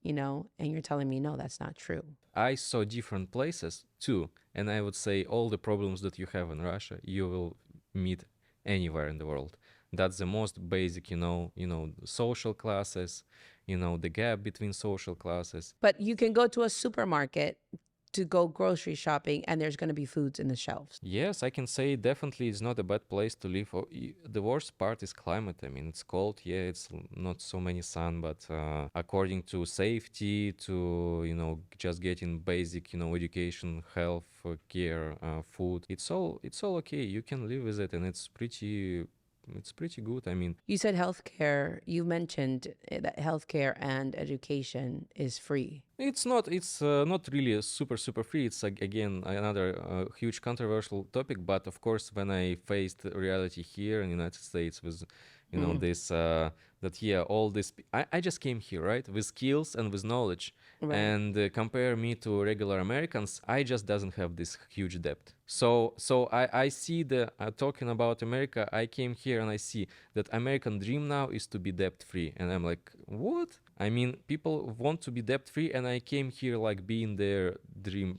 And you're telling me, no, that's not true. I saw different places too, and I would say all the problems that you have in Russia, you will meet anywhere in the world. That's the most basic, social classes, the gap between social classes. But you can go to a supermarket to go grocery shopping and there's going to be foods in the shelves. Yes, I can say definitely it's not a bad place to live. The worst part is climate. I mean, it's cold. Yeah, it's not so many sun, but according to safety, to just getting basic education, health care, food, it's all okay. You can live with it, and it's pretty good. I mean, You said healthcare. You mentioned that healthcare and education is free. it's not really a super free. It's like, again, another huge controversial topic. But of course, when I faced reality here in the United States with this that all this I just came here, right, with skills and with knowledge. Right. And compare me to regular Americans, I just doesn't have this huge debt. So I see the talking about America, I came here and I see that American dream now is to be debt free, and I'm like, what? I mean, people want to be debt free, and I came here like being their dream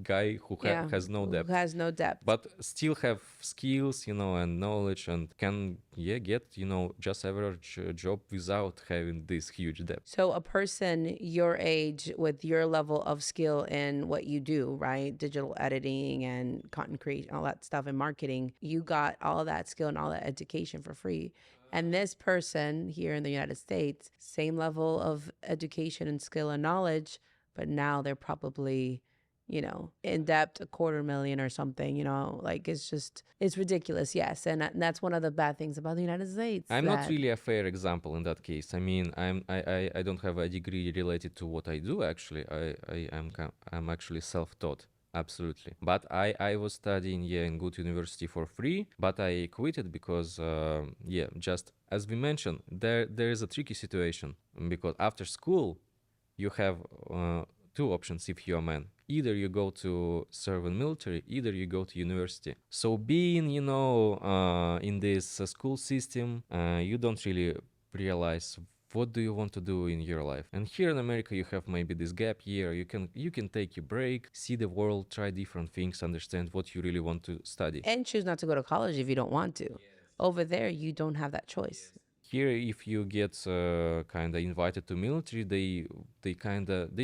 guy who has no debt. Who has no debt. But still have skills, and knowledge, and can get just average job without having this huge debt. So a person your age with your level of skill in what you do, right? Digital editing and content creation, all that stuff, and marketing, you got all that skill and all that education for free. And this person here in the United States, same level of education and skill and knowledge, but now they're probably, in debt $250,000 or something, like it's ridiculous. Yes. And that's one of the bad things about the United States. I'm not really a fair example in that case. I mean, I don't have a degree related to what I do. Actually, I'm actually self-taught. Absolutely. But I was studying in good university for free, but I quit it because just as we mentioned, there is a tricky situation, because after school you have two options if you're a man. Either you go to serve in military, either you go to university. So being in this school system, you don't really realize what do you want to do in your life. And here in America, you have maybe this gap year. You can take a break, see the world, try different things, understand what you really want to study, and choose not to go to college if you don't want to. Over there, you don't have that choice. Here, if you get kind of invited to military, they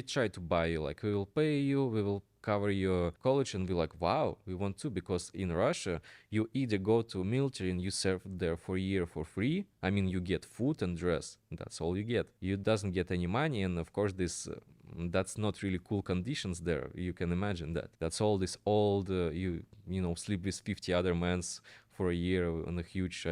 try to buy you, like, we will pay you, we will cover your college, and be like, wow, we want to. Because in Russia, you either go to military and you serve there for a year for free. I mean, you get food and dress, that's all you get. You doesn't get any money, and of course that's not really cool conditions there. You can imagine that. That's all this old, you sleep with 50 other men for a year in a huge,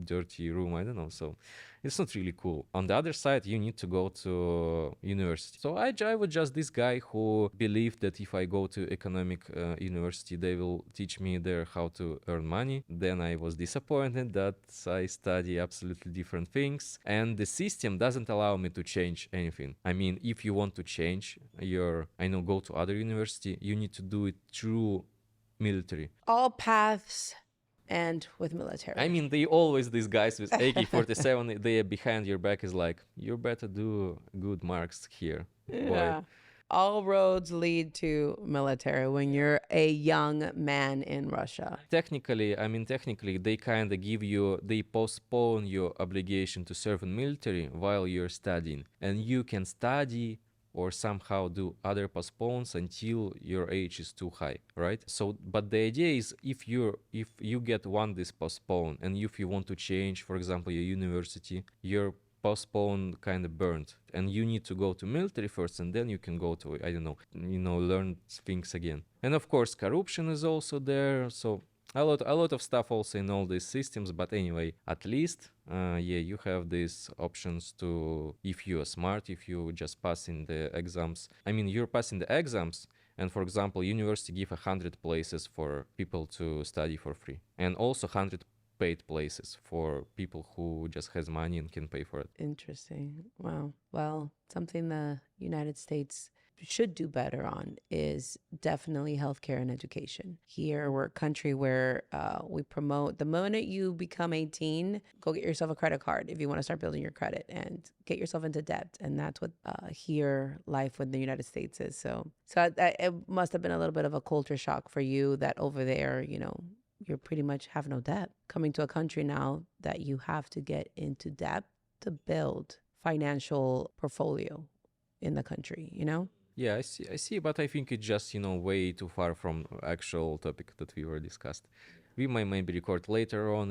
dirty room. I don't know. So it's not really cool. On the other side, you need to go to university. So I was just this guy who believed that if I go to economic university, they will teach me there how to earn money. Then I was disappointed that I study absolutely different things, and the system doesn't allow me to change anything. I mean, if you want to change go to other university, you need to do it through military. All paths end with military. I mean, they always, these guys with AK-47, they are behind your back is like, you better do good marks here. Yeah. All roads lead to military when you're a young man in Russia. Technically, they kind of they postpone your obligation to serve in military while you're studying. And you can study or somehow do other postpones until your age is too high, right? So, but the idea is, if you get this postpone, and if you want to change, for example, your university, your postpone kind of burned, and you need to go to military first, and then you can go to, learn things again. And of course, corruption is also there. So a lot of stuff also in all these systems. But anyway, at least you have these options to, if you are smart, if you just pass in the exams. I mean, you're passing the exams, and for example, university give 100 places for people to study for free, and also 100 paid places for people who just has money and can pay for it. Interesting. Wow. Well, something the United States should do better on is definitely healthcare and education. Here, we're a country where we promote, the moment you become 18, go get yourself a credit card if you want to start building your credit, and get yourself into debt. And that's what here life with the United States is. So it must have been a little bit of a culture shock for you that over there, you pretty much have no debt. Coming to a country now that you have to get into debt to build financial portfolio in the country, Yeah, I see, but I think it's just, way too far from actual topic that we were discussed. We might maybe record later on,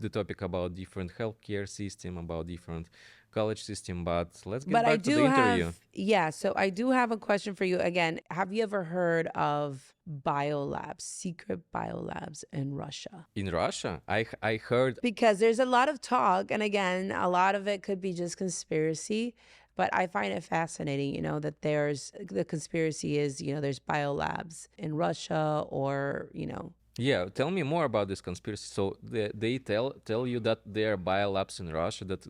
the topic about different healthcare system, about different college system, but let's get But I back to the do interview. have, yeah, so I do have a question for you. Again, have you ever heard of biolabs, secret biolabs in Russia? In Russia, I heard, Because there's a lot of talk, and again, a lot of it could be just conspiracy, but I find it fascinating, that there's the conspiracy is, there's biolabs in Russia or, yeah, tell me more about this conspiracy. So they tell you that there are biolabs in Russia that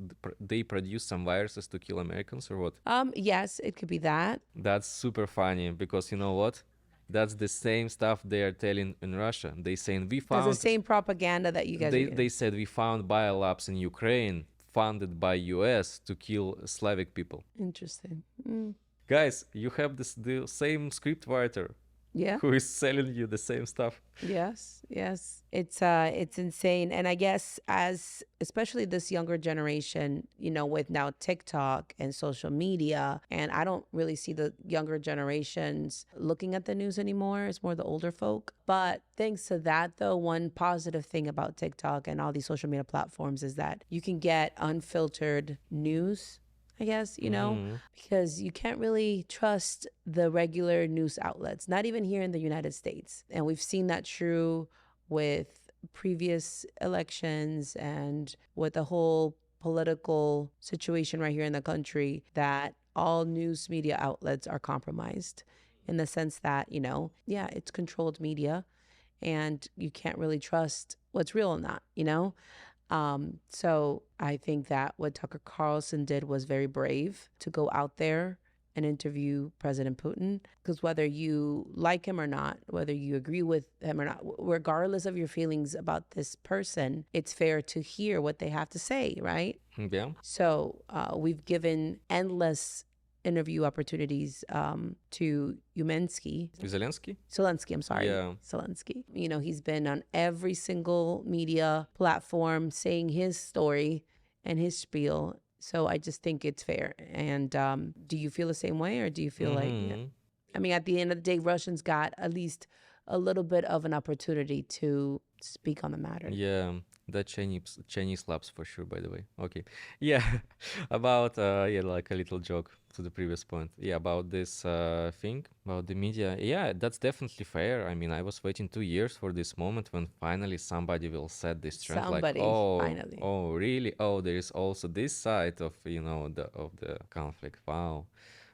they produce some viruses to kill Americans or what? yes, it could be that. That's super funny because you know what? That's the same stuff they are telling in Russia. They saying we That's the found same propaganda that you guys are they getting. said we found biolabs in Ukraine funded by US to kill Slavic people. Interesting. Guys, you have the same script writer Yeah. who is selling you the same stuff. Yes, yes. It's insane. And I guess as especially this younger generation, with now TikTok and social media, and I don't really see the younger generations looking at the news anymore. It's more the older folk. But thanks to that though, one positive thing about TikTok and all these social media platforms is that you can get unfiltered news, I guess, because you can't really trust the regular news outlets, not even here in the United States. And we've seen that true with previous elections and with the whole political situation right here in the country, that all news media outlets are compromised in the sense that, it's controlled media and you can't really trust what's real or not, So I think that what Tucker Carlson did was very brave to go out there and interview President Putin, because whether you like him or not, whether you agree with him or not, regardless of your feelings about this person, it's fair to hear what they have to say, right? Yeah. So we've given endless interview opportunities to Zelensky, I'm sorry. Yeah. Zelensky. He's been on every single media platform saying his story and his spiel. So I just think it's fair. And do you feel the same way, or do you feel like, I mean, at the end of the day, Russians got at least a little bit of an opportunity to speak on the matter. Yeah, that Chinese labs for sure, by the way. Okay. Yeah, about like a little joke to the previous point. Yeah, about this thing about the media. Yeah, that's definitely fair. I mean, I was waiting 2 years for this moment when finally somebody will set this trend. Somebody, finally. Oh, really? Oh, there is also this side of the conflict. Wow.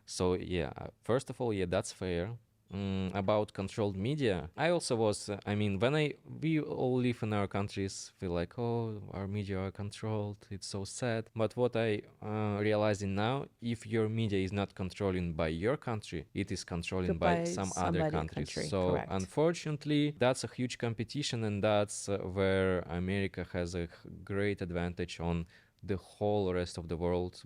So yeah, first of all, yeah, that's fair. About controlled media, I also was. I mean, we all live in our countries, feel like, oh, our media are controlled. It's so sad. But what I realizing now, if your media is not controlling by your country, it is controlling by some other countries. So correct. Unfortunately, that's a huge competition, and that's where America has a great advantage on the whole rest of the world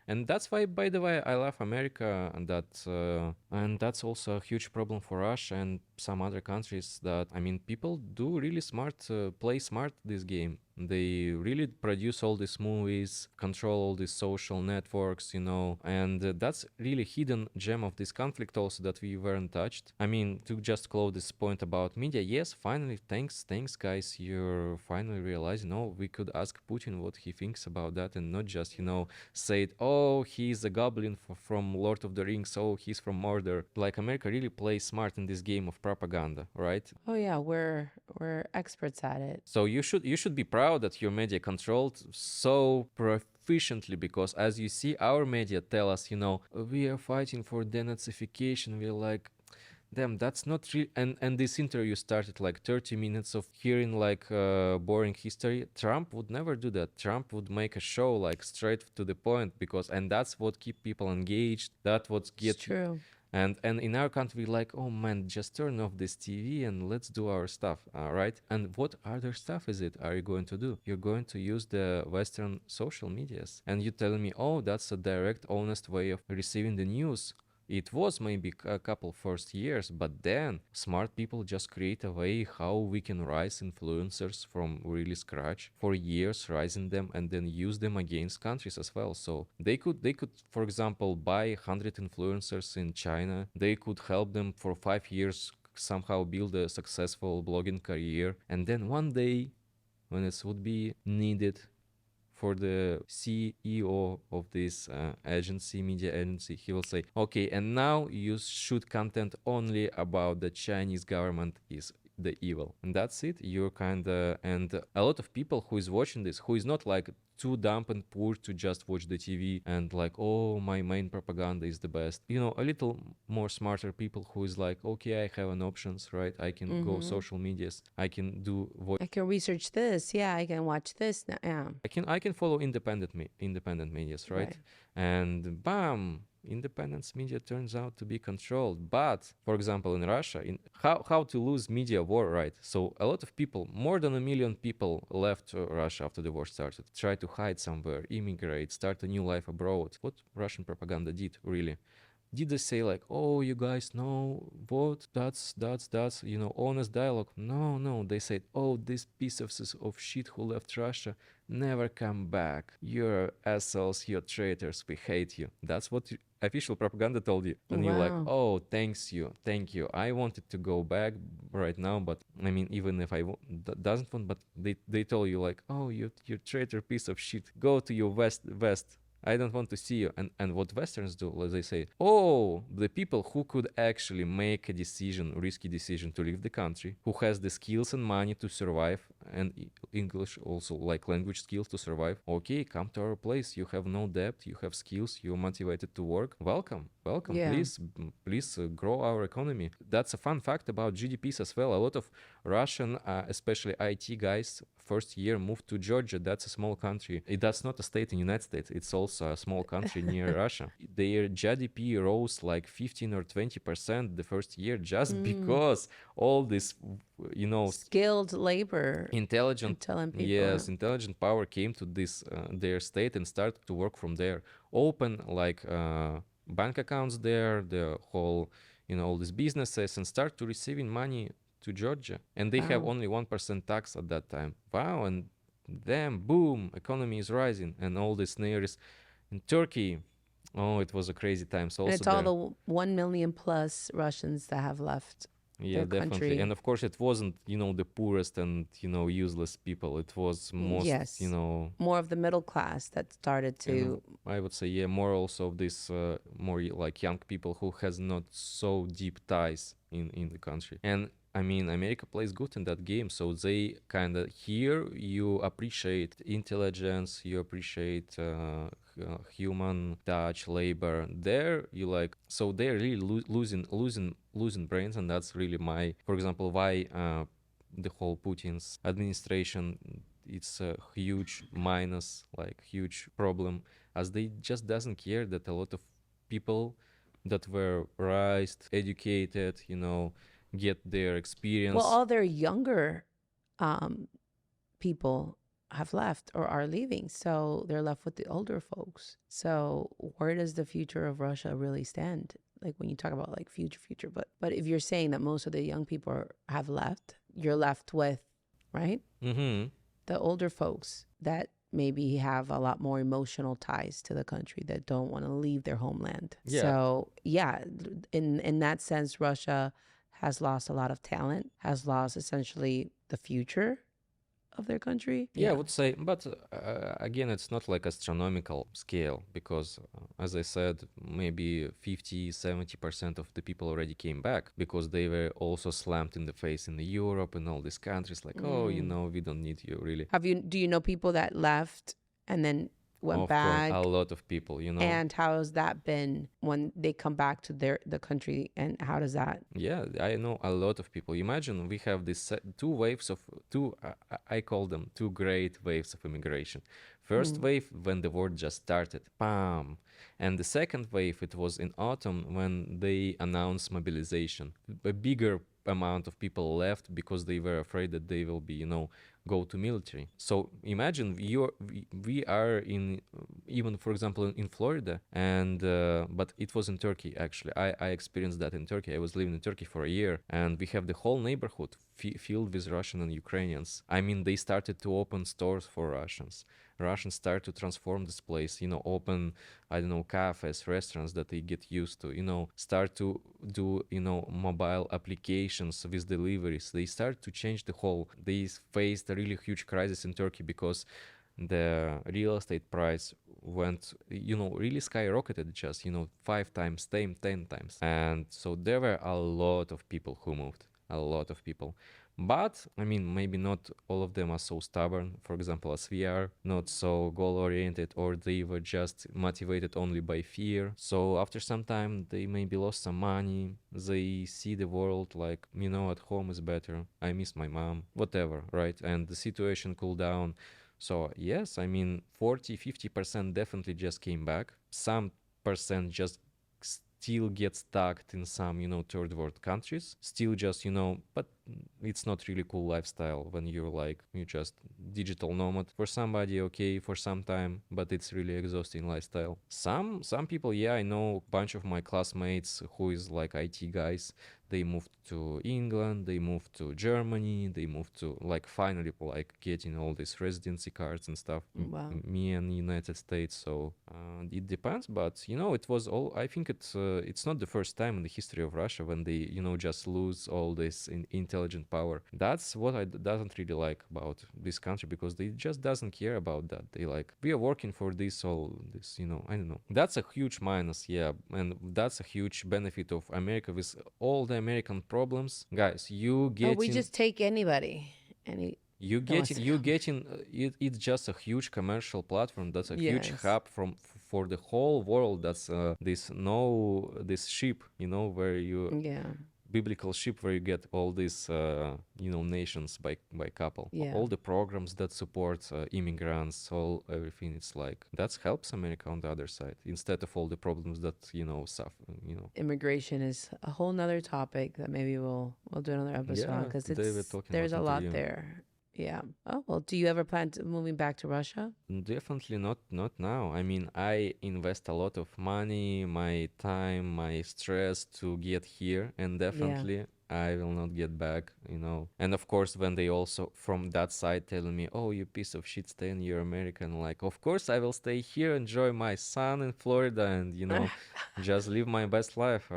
and that's why, by the way, I love America, and that's also a huge problem for Russia and some other countries. That, I mean, people do really play smart this game. They really produce all these movies, control all these social networks, and that's really hidden gem of this conflict also that we weren't touched. I mean, to just close this point about media, yes, finally, thanks guys, you're finally realizing, we could ask Putin what he thinks about that and not just, say it, oh, he's a goblin from Lord of the Rings, oh, he's from Mordor. Like, America really plays smart in this game of propaganda, right? Oh yeah, we're experts at it. So you should be proud that your media controlled so proficiently, because as you see, our media tell us, we are fighting for denazification. We're like, damn, that's not real. And this interview started like 30 minutes of hearing like boring history. Trump would never do that. Trump would make a show like straight to the point, and that's what keep people engaged. That's what It's true. And in our country, like, oh man, just turn off this TV and let's do our stuff, right? And what other stuff are you going to do? You're going to use the Western social medias, and you tell me, oh, that's a direct, honest way of receiving the news. It was maybe a couple first years, but then smart people just create a way how we can rise influencers from really scratch for years, rising them and then use them against countries as well. So they could, for example, buy 100 influencers in China. They could help them for 5 years somehow build a successful blogging career, and then one day when it would be needed for the CEO of this media agency, he will say, okay, and now you shoot content only about the Chinese government is the evil. And that's it. You're kind of, and a lot of people who is watching this, who is not like too dumb and poor to just watch the TV and like, oh, my main propaganda is the best. You know, a little more smarter people who is like, okay, I have an options, right? I can go social medias. I can do I can research this. Yeah, I can watch this now. Yeah. I can follow independent medias, right? And bam, independent media turns out to be controlled. But for example, in Russia, in how to lose media war, right? So a lot of people, more than 1 million people, left Russia after the war started, try to hide somewhere, immigrate, start a new life abroad. What Russian propaganda did, really? Did they say like, oh, you guys know what, that's you know, honest dialogue? No, they said, oh, this piece of shit who left Russia, never come back, you're assholes, you're traitors, we hate you. That's what official propaganda told you. And you're like, oh, thank you, I wanted to go back right now, but I mean, even if I doesn't want, but they told you like, oh, you traitor piece of shit, go to your west, I don't want to see you. And what Westerns do, they say, oh, the people who could actually make a decision, risky decision to leave the country, who has the skills and money to survive, and English also, like language skills to survive, okay, come to our place. You have no debt, you have skills, you're motivated to work. Welcome. Yeah. Please grow our economy. That's a fun fact about GDPs as well. A lot of Russian, especially IT guys, first year moved to Georgia. That's a small country. That's not a state in the United States. It's also a small country near Russia. Their GDP rose like 15 or 20% the first year just because all this, you know, skilled labor, intelligent people. Yes, intelligent power came to this their state and started to work from there. Open like bank accounts there, the whole, you know, all these businesses, and start to receiving money to Georgia, and they have only 1% tax at that time. Wow. And then boom, economy is rising, and all these snares in Turkey. Oh, it was a crazy time. So and also it's all the 1 million plus Russians that have left yeah, their definitely. country. And of course it wasn't, you know, the poorest and, you know, useless people. It was most, you know, more of the middle class that started to, I would say, yeah, more also of this more like young people who has not so deep ties in the country. And I mean, America plays good in that game, so they kind of, here you appreciate intelligence, you appreciate human touch, labor. There you like, so they're really losing brains, and that's really my, for example, why the whole Putin's administration, it's a huge minus, like huge problem, as they just doesn't care that a lot of people that were raised, educated, you know, get their experience. well, all their younger people have left or are leaving, so they're left with the older folks. So where does the future of Russia really stand? Like when you talk about like future, but if you're saying that most of the young people have left, you're left with, right? The older folks that maybe have a lot more emotional ties to the country, that don't want to leave their homeland. Yeah. So yeah, in that sense, Russia has lost a lot of talent, has lost essentially the future of their country. Yeah, I would say, but again, it's not like astronomical scale, because as I said, maybe 50-70% of the people already came back because they were also slammed in the face in Europe and all these countries, like, oh, you know, we don't need you, really. Do you know people that left and then went Of back? course, a lot of people, you know. And how has that been when they come back to the country, and how does that? Yeah, I know a lot of people. Imagine we have this two waves of I call them two great waves of immigration. First wave when the war just started, bam. And the second wave, it was in autumn when they announced mobilization. A bigger amount of people left because they were afraid that they will be, you know, go to military. So imagine we are in even for example in Florida, and but it was in Turkey actually. I experienced that in Turkey. I was living in Turkey for a year, and we have the whole neighborhood filled with Russian and Ukrainians. I mean, they started to open stores for Russians. Russians start to transform this place, open, I don't know, cafes, restaurants that they get used to, start to do, mobile applications with deliveries. They start to change the whole. They faced a really huge crisis in Turkey because the real estate price went, really skyrocketed, just, 5 times, 10 times. And so there were a lot of people who moved, a lot of people. But I mean, maybe not all of them are so stubborn, for example, as we are, not so goal oriented, or they were just motivated only by fear. So after some time, they maybe lost some money. They see the world like, at home is better. I miss my mom, whatever, right? And the situation cooled down. So yes, I mean, 40-50% definitely just came back. Some percent just still get stuck in some, third world countries. Still just, but it's not really cool lifestyle when you're like, you just digital nomad. For somebody, okay, for some time, but it's really exhausting lifestyle. Some people, yeah, I know a bunch of my classmates who is like IT guys. They moved to England, they moved to Germany, they moved to like finally like getting all these residency cards and stuff. Wow. Me and United States. So it depends, but it was all. I think it's not the first time in the history of Russia when they just lose all this intelligent power. That's what I doesn't really like about this country, because they just doesn't care about that. They like, we are working for this, all this, I don't know. That's a huge minus, yeah, and that's a huge benefit of America with all the American problems, guys. You get we just take anybody. It's just a huge commercial platform. That's a huge Yes. hub for the whole world. That's this ship, where you Yeah. biblical ship where you get all these nations by couple. Yeah. All the programs that support immigrants, all everything. It's like that helps America on the other side, instead of all the problems that suffer. Immigration is a whole nother topic that maybe we'll do another episode on, because there's a lot there. Yeah. Oh, well, do you ever plan to moving back to Russia? Definitely not now. I mean, I invest a lot of money, my time, my stress to get here, and definitely I will not get back, And of course, when they also from that side telling me, oh, you piece of shit, stay in your American, like, of course I will stay here, enjoy my son in Florida, and just live my best life.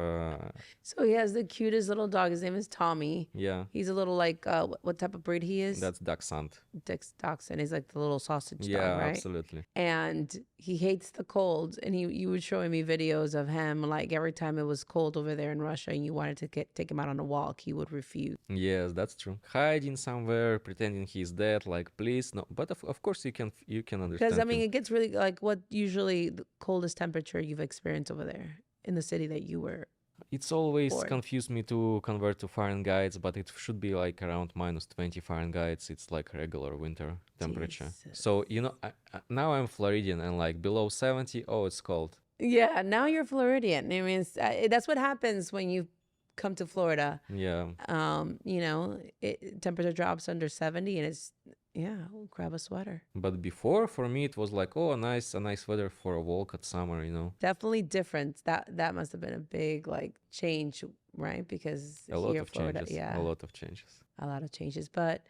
So he has the cutest little dog. His name is Tommy. Yeah. He's a little like what type of breed he is? That's Dachshund. Dachshund. He's like the little sausage Yeah, dog, right? Absolutely. And he hates the cold. And you were showing me videos of him, like every time it was cold over there in Russia and you wanted to take him out on a walk, he would refuse. Yes, that's true. Hiding somewhere, pretending he's dead, like, please, no. But of course you can understand. Because I mean, it gets really like, what usually the coldest temperature you've experienced over there in the city that you were? It's always confused me to convert to Fahrenheit, but it should be like around -20 Fahrenheit. It's like regular winter temperature. Jesus. So, now I'm Floridian, and like below 70, oh, it's cold. Yeah, now you're Floridian. I mean, that's what happens when you come to Florida. Yeah. Temperature drops under 70 and it's, we'll grab a sweater. But before, for me, it was like, oh, a nice weather for a walk at summer, Definitely different. That must have been a big like change, right? Because a lot here of Florida, changes. yeah, A lot of changes. a lot of changes. But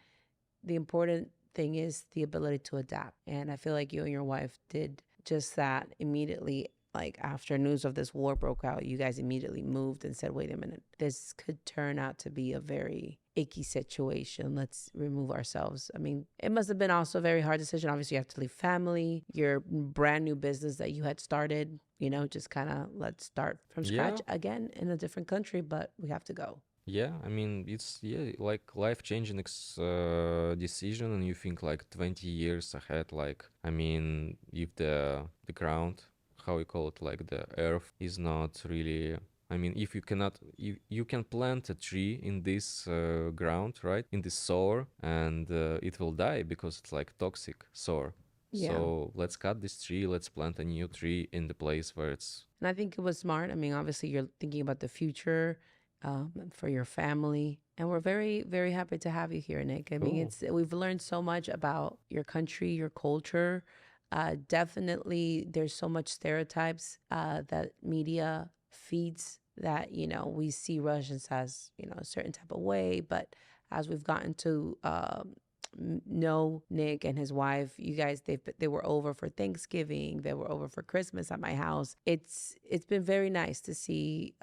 the important thing is the ability to adapt. And I feel like you and your wife did just that immediately. Like after news of this war broke out, you guys immediately moved and said, wait a minute, this could turn out to be a very icky situation. Let's remove ourselves. I mean, it must have been also a very hard decision. Obviously, you have to leave family, your brand new business that you had started, just kind of let's start from scratch again in a different country, but we have to go. Yeah, I mean, it's like life-changing decision, and you think like 20 years ahead. Like, I mean, if the ground, how we call it, like the earth is not really, I mean, if you cannot, you can plant a tree in this ground, right, in this soil, and it will die because it's like toxic soil. Yeah. So let's cut this tree, let's plant a new tree in the place where it's. And I think it was smart. I mean, obviously you're thinking about the future for your family. And we're very, very happy to have you here, Nick. I mean, we've learned so much about your country, your culture, Definitely, there's so much stereotypes that media feeds that, we see Russians as, a certain type of way. But as we've gotten to know Nick and his wife, you guys, they were over for Thanksgiving, they were over for Christmas at my house. It's been very nice to see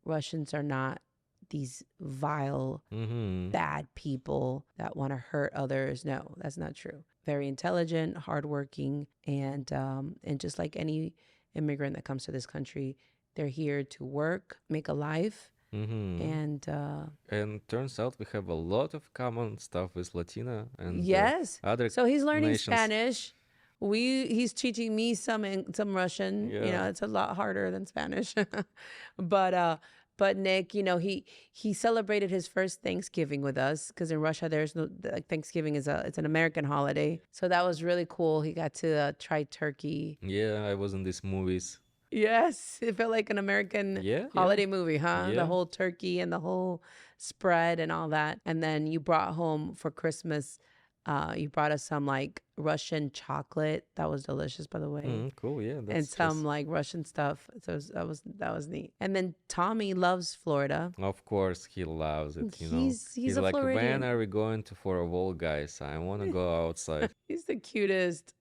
Russians are not these vile, bad people that want to hurt others. No, that's not true. Very intelligent, hardworking, and just like any immigrant that comes to this country, they're here to work, make a life, and turns out we have a lot of common stuff with Latina and yes. other So he's learning nations. Spanish. He's teaching me some Russian. Yeah. It's a lot harder than Spanish. But Nick, he celebrated his first Thanksgiving with us because in Russia there's no, like, Thanksgiving it's an American holiday. So that was really cool. He got to try turkey. Yeah, I was in these movies. Yes, it felt like an American holiday movie, huh? Yeah. The whole turkey and the whole spread and all that. And then you brought home for Christmas, you brought us some like Russian chocolate. That was delicious, by the way. Cool, yeah. And some like Russian stuff. So that was neat. And then Tommy loves Florida. Of course, he loves it. He's a like, Floridian. when are we going for a walk, guys? I want to go outside. He's the cutest.